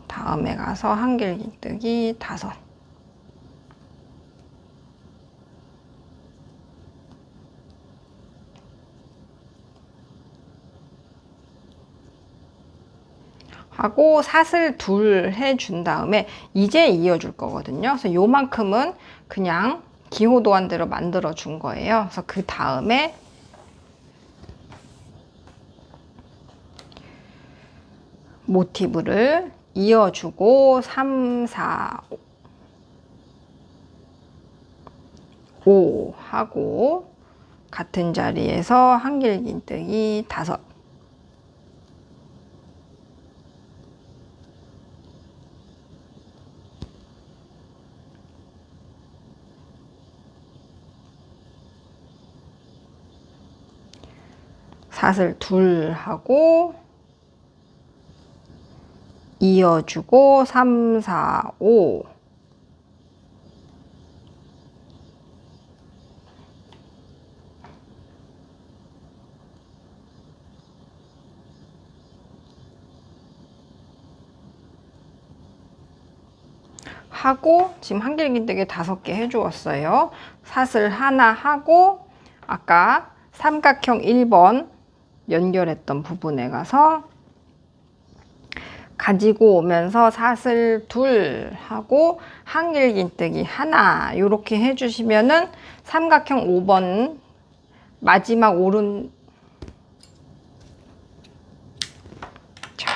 S1: 다음에 가서 한길긴뜨기 5. 하고 사슬 둘 해준 다음에 이제 이어줄 거거든요. 그래서 요만큼은 그냥 기호도안대로 만들어 준 거예요. 그래서 그 다음에 모티브를 이어주고 3, 4, 5 하고 같은 자리에서 한길긴뜨기 5. 사슬 둘 하고 이어주고 3, 4, 5 하고 지금 한길긴뜨기 5개 해주었어요. 사슬 하나 하고 아까 삼각형 1번 연결했던 부분에 가서 가지고 오면서 사슬 둘 하고 한길긴뜨기 하나 이렇게 해주시면은 삼각형 5번 마지막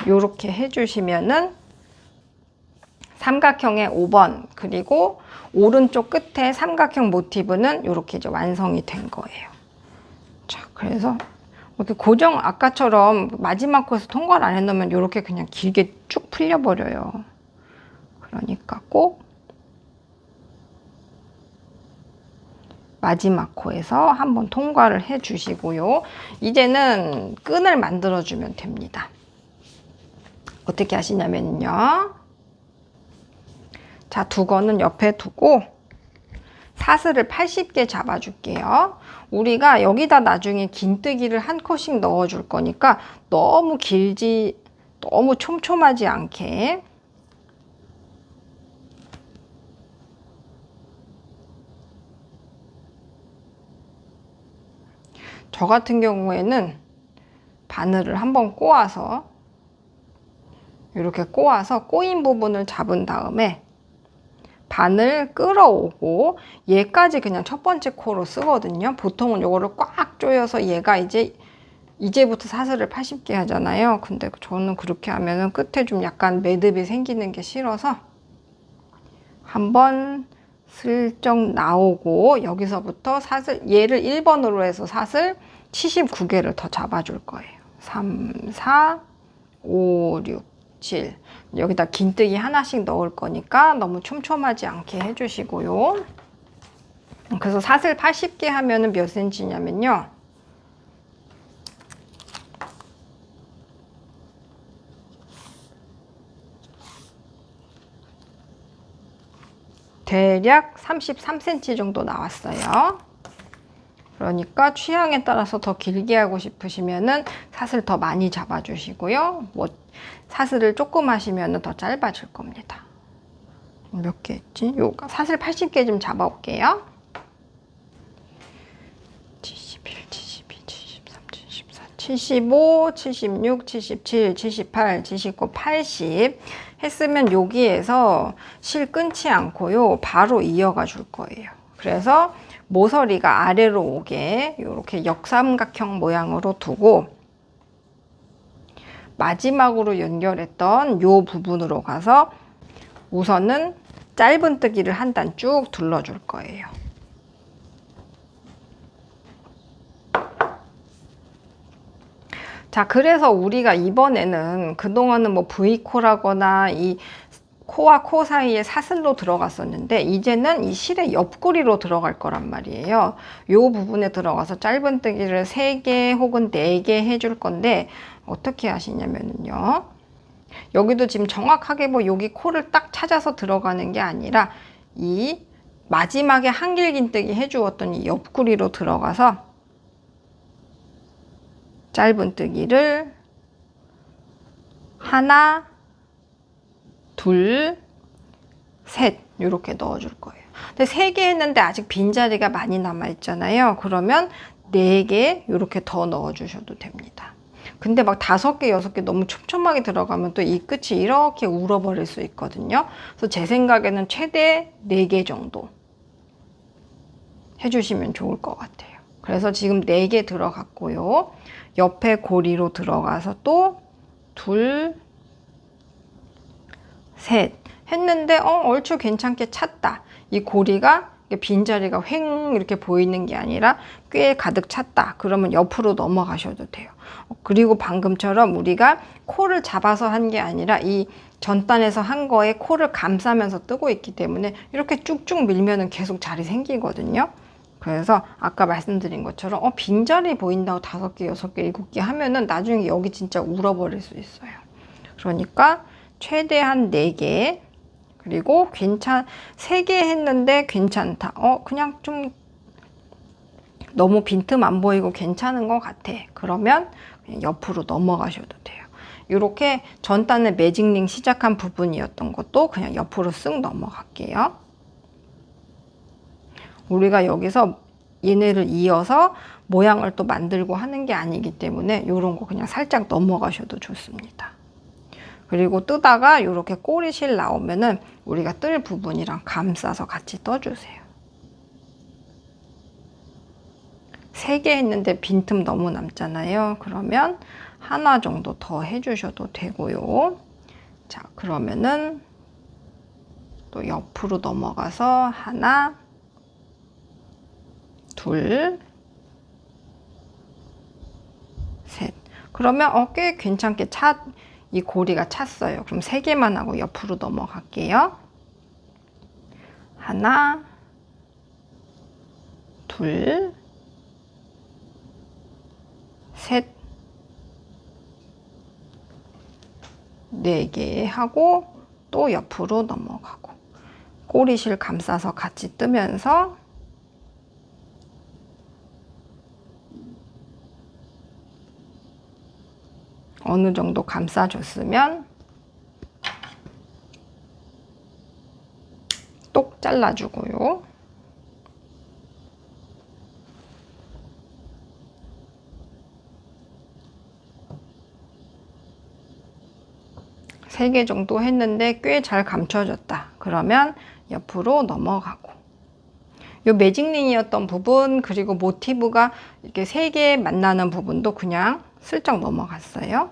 S1: 이렇게 해주시면은 삼각형의 5번 그리고 오른쪽 끝에 삼각형 모티브는 이렇게 이제 완성이 된 거예요. 자, 그래서 이렇게 고정 아까처럼 마지막 코에서 통과를 안 해놓으면 이렇게 그냥 길게 쭉 풀려버려요. 그러니까 꼭 마지막 코에서 한번 통과를 해 주시고요. 이제는 끈을 만들어 주면 됩니다. 어떻게 하시냐면요. 자, 두건은 옆에 두고 사슬을 80개 잡아줄게요. 우리가 여기다 나중에 긴뜨기를 한 컷씩 넣어줄 거니까 너무 길지, 너무 촘촘하지 않게 저 같은 경우에는 바늘을 한번 꼬아서 이렇게 꼬아서 꼬인 부분을 잡은 다음에 바늘 끌어오고 얘까지 그냥 첫 번째 코로 쓰거든요. 보통은 요거를 꽉 조여서 얘가 이제부터 사슬을 80개 하잖아요. 근데 저는 그렇게 하면은 끝에 좀 약간 매듭이 생기는 게 싫어서 한번 슬쩍 나오고 여기서부터 사슬 얘를 1번으로 해서 사슬 79개를 더 잡아줄 거예요. 3, 4, 5, 6, 7. 여기다 긴뜨기 하나씩 넣을 거니까 너무 촘촘하지 않게 해주시고요. 그래서 사슬 80개 하면은 몇 cm냐면요. 대략 33cm 정도 나왔어요. 그러니까 취향에 따라서 더 길게 하고 싶으시면은 사슬 더 많이 잡아주시고요. 뭐 사슬을 조금 하시면은 더 짧아질 겁니다. 몇 개 했지? 요 사슬 80개 좀 잡아올게요. 71, 72, 73, 74, 75, 76, 77, 78, 79, 80 했으면 여기에서 실 끊지 않고요. 바로 이어가 줄 거예요. 그래서 모서리가 아래로 오게 이렇게 역삼각형 모양으로 두고 마지막으로 연결했던 요 부분으로 가서 우선은 짧은뜨기를 한 단 쭉 둘러줄 거예요. 자, 그래서 우리가 이번에는 그동안은 뭐 V코라거나 이 코와 코 사이에 사슬로 들어갔었는데 이제는 이 실의 옆구리로 들어갈 거란 말이에요. 이 부분에 들어가서 짧은뜨기를 3개 혹은 4개 해줄 건데 어떻게 하시냐면요. 여기도 지금 정확하게 뭐 여기 코를 딱 찾아서 들어가는 게 아니라 이 마지막에 한길긴뜨기 해주었던 이 옆구리로 들어가서 짧은뜨기를 하나, 둘, 셋 이렇게 넣어줄 거예요. 근데 3개 했는데 아직 빈자리가 많이 남아 있잖아요. 그러면 4개 이렇게 더 넣어 주셔도 됩니다. 근데 막 5개, 6개 너무 촘촘하게 들어가면 또 이 끝이 이렇게 울어버릴 수 있거든요. 그래서 제 생각에는 최대 4개 정도 해주시면 좋을 것 같아요. 그래서 지금 4개 들어갔고요. 옆에 고리로 들어가서 또 둘, 셋 했는데 얼추 괜찮게 찼다. 이 고리가 빈자리가 횡 이렇게 보이는 게 아니라 꽤 가득 찼다. 그러면 옆으로 넘어가셔도 돼요. 그리고 방금처럼 우리가 코를 잡아서 한 게 아니라 이 전단에서 한 거에 코를 감싸면서 뜨고 있기 때문에 이렇게 쭉쭉 밀면은 계속 자리 생기거든요. 그래서 아까 말씀드린 것처럼 빈자리 보인다고 5개, 6개, 7개 하면은 나중에 여기 진짜 울어버릴 수 있어요. 그러니까 최대한 4개, 그리고 3개 했는데 괜찮다. 그냥 좀 너무 빈틈 안 보이고 괜찮은 것 같아. 그러면 그냥 옆으로 넘어가셔도 돼요. 이렇게 전단의 매직링 시작한 부분이었던 것도 그냥 옆으로 쓱 넘어갈게요. 우리가 여기서 얘네를 이어서 모양을 또 만들고 하는 게 아니기 때문에 이런 거 그냥 살짝 넘어가셔도 좋습니다. 그리고 뜨다가 이렇게 꼬리실 나오면은 우리가 뜰 부분이랑 감싸서 같이 떠주세요. 3개 했는데 빈틈 너무 남잖아요. 그러면 하나 정도 더 해주셔도 되고요. 자, 그러면은 또 옆으로 넘어가서 하나, 둘, 셋. 그러면 꽤 괜찮게 이 고리가 찼어요. 그럼 3개만 하고 옆으로 넘어갈게요. 하나, 둘, 셋, 4개 하고 또 옆으로 넘어가고 꼬리실 감싸서 같이 뜨면서 어느 정도 감싸줬으면 똑 잘라주고요. 세 개 정도 했는데 꽤 잘 감춰졌다. 그러면 옆으로 넘어가고 요 매직링이었던 부분 그리고 모티브가 이렇게 3개 만나는 부분도 그냥 슬쩍 넘어갔어요.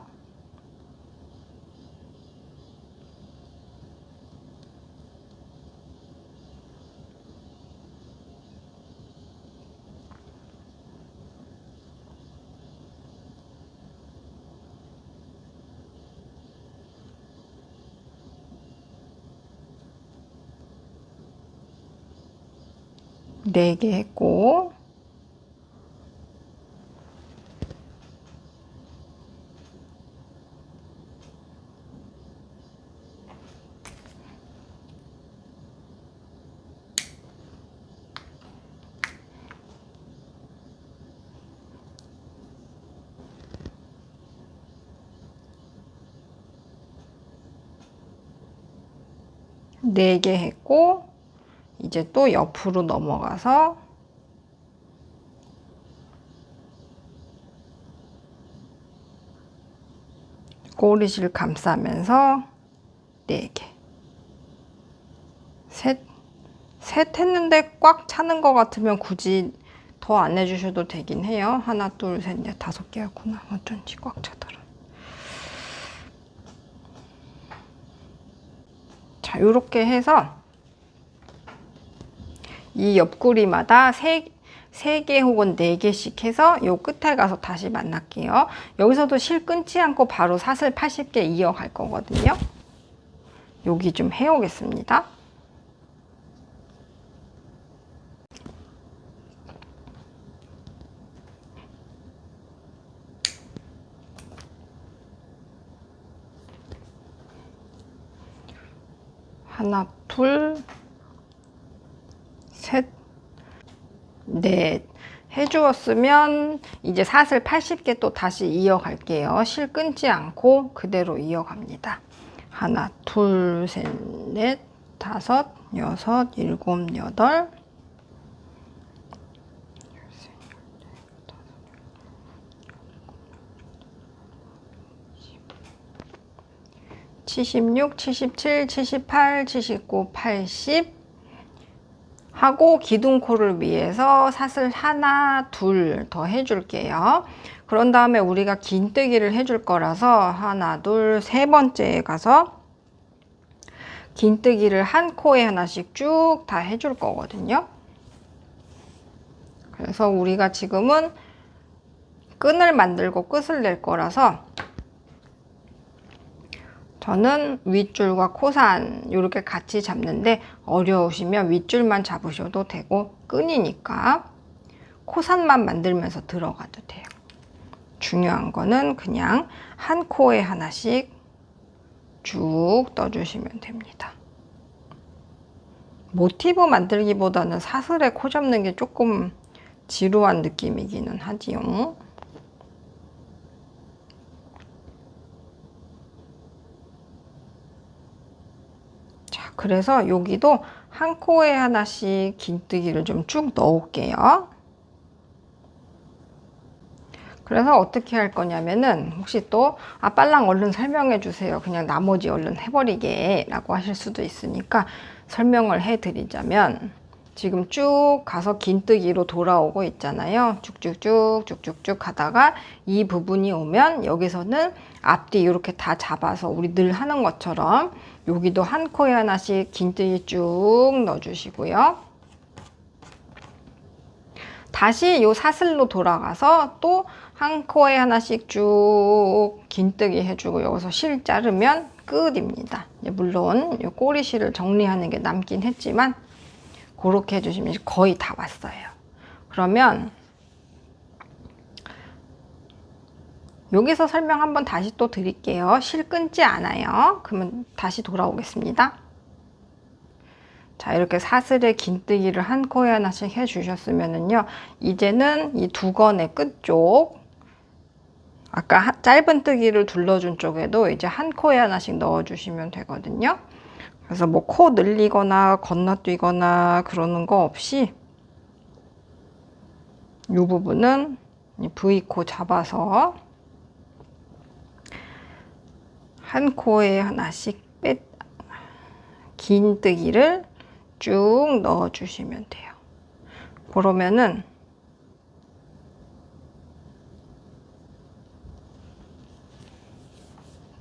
S1: 네 개 했고 4개 했고, 이제 또 옆으로 넘어가서 꼬리실 감싸면서 4개. 셋 했는데 꽉 차는 것 같으면 굳이 더 안 해주셔도 되긴 해요. 하나, 둘, 셋, 넷, 5개였구나. 어쩐지 꽉 차더라. 자, 요렇게 해서 이 옆구리마다 3개 혹은 4개씩 해서 요 끝에 가서 다시 만날게요. 여기서도 실 끊지 않고 바로 사슬 80개 이어갈 거거든요. 여기 좀 해오겠습니다. 하나, 둘, 셋, 넷 해주었으면 이제 사슬 80개 또 다시 이어갈게요. 실 끊지 않고 그대로 이어갑니다. 하나, 둘, 셋, 넷, 5, 6, 7, 8 76, 77, 78, 79, 80 하고 기둥코를 위해서 사슬 하나, 둘 더 해줄게요. 그런 다음에 우리가 긴뜨기를 해줄 거라서 하나, 둘, 3번째에 가서 긴뜨기를 한 코에 하나씩 쭉 다 해줄 거거든요. 그래서 우리가 지금은 끈을 만들고 끝을 낼 거라서 저는 윗줄과 코산 이렇게 같이 잡는데 어려우시면 윗줄만 잡으셔도 되고 끈이니까 코산만 만들면서 들어가도 돼요. 중요한 거는 그냥 한 코에 하나씩 쭉 떠주시면 됩니다. 모티브 만들기보다는 사슬에 코 잡는 게 조금 지루한 느낌이기는 하지요. 자, 그래서 여기도 한 코에 하나씩 긴뜨기를 좀 쭉 넣을게요. 그래서 어떻게 할 거냐면은 혹시 또 빨랑 얼른 설명해 주세요. 그냥 나머지 얼른 해버리게 라고 하실 수도 있으니까 설명을 해 드리자면 지금 쭉 가서 긴뜨기로 돌아오고 있잖아요. 쭉쭉쭉 가다가 이 부분이 오면 여기서는 앞뒤 이렇게 다 잡아서 우리 늘 하는 것처럼 여기도 한 코에 하나씩 긴뜨기 쭉 넣어주시고요. 다시 이 사슬로 돌아가서 또 한 코에 하나씩 쭉 긴뜨기 해주고 여기서 실 자르면 끝입니다. 물론 이 꼬리실을 정리하는 게 남긴 했지만 그렇게 해주시면 거의 다 왔어요. 그러면 여기서 설명 한번 다시 또 드릴게요. 실 끊지 않아요. 그러면 다시 돌아오겠습니다. 자, 이렇게 사슬에 긴뜨기를 한 코에 하나씩 해주셨으면은요, 이제는 이 두건의 끝쪽, 아까 짧은 뜨기를 둘러준 쪽에도 이제 한 코에 하나씩 넣어주시면 되거든요. 그래서 뭐 코 늘리거나 건너뛰거나 그러는 거 없이 이 부분은 V코 잡아서 한 코에 하나씩 긴뜨기를 쭉 넣어주시면 돼요. 그러면은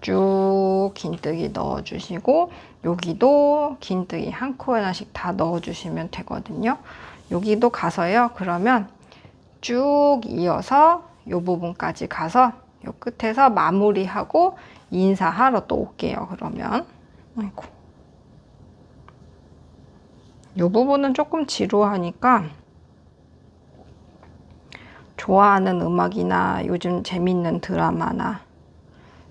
S1: 쭉 긴뜨기 넣어주시고 여기도 긴뜨기 한 코에 하나씩 다 넣어주시면 되거든요. 여기도 가서요. 그러면 쭉 이어서 이 부분까지 가서 이 끝에서 마무리하고 인사하러 또 올게요. 그러면 아이고. 이 부분은 조금 지루하니까 좋아하는 음악이나 요즘 재밌는 드라마나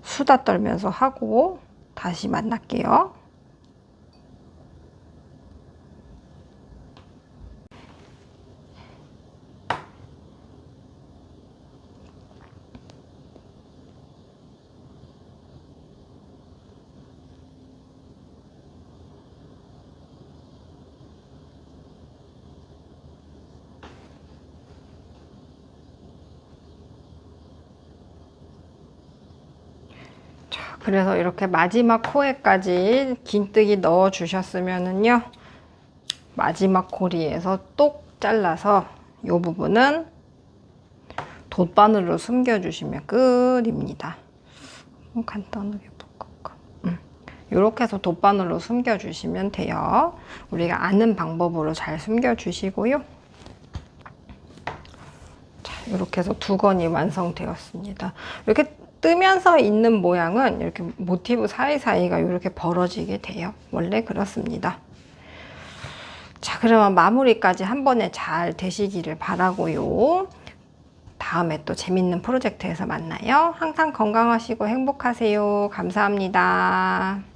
S1: 수다 떨면서 하고 다시 만날게요. 그래서 이렇게 마지막 코에까지 긴뜨기 넣어 주셨으면은요, 마지막 고리에서 똑 잘라서 이 부분은 돗바늘로 숨겨 주시면 끝입니다. 간단하게 볼까? 이렇게 해서 돗바늘로 숨겨 주시면 돼요. 우리가 아는 방법으로 잘 숨겨 주시고요. 자, 이렇게 해서 두건이 완성되었습니다. 이렇게 뜨면서 있는 모양은 이렇게 모티브 사이사이가 이렇게 벌어지게 돼요. 원래 그렇습니다. 자, 그러면 마무리까지 한 번에 잘 되시기를 바라고요. 다음에 또 재밌는 프로젝트에서 만나요. 항상 건강하시고 행복하세요. 감사합니다.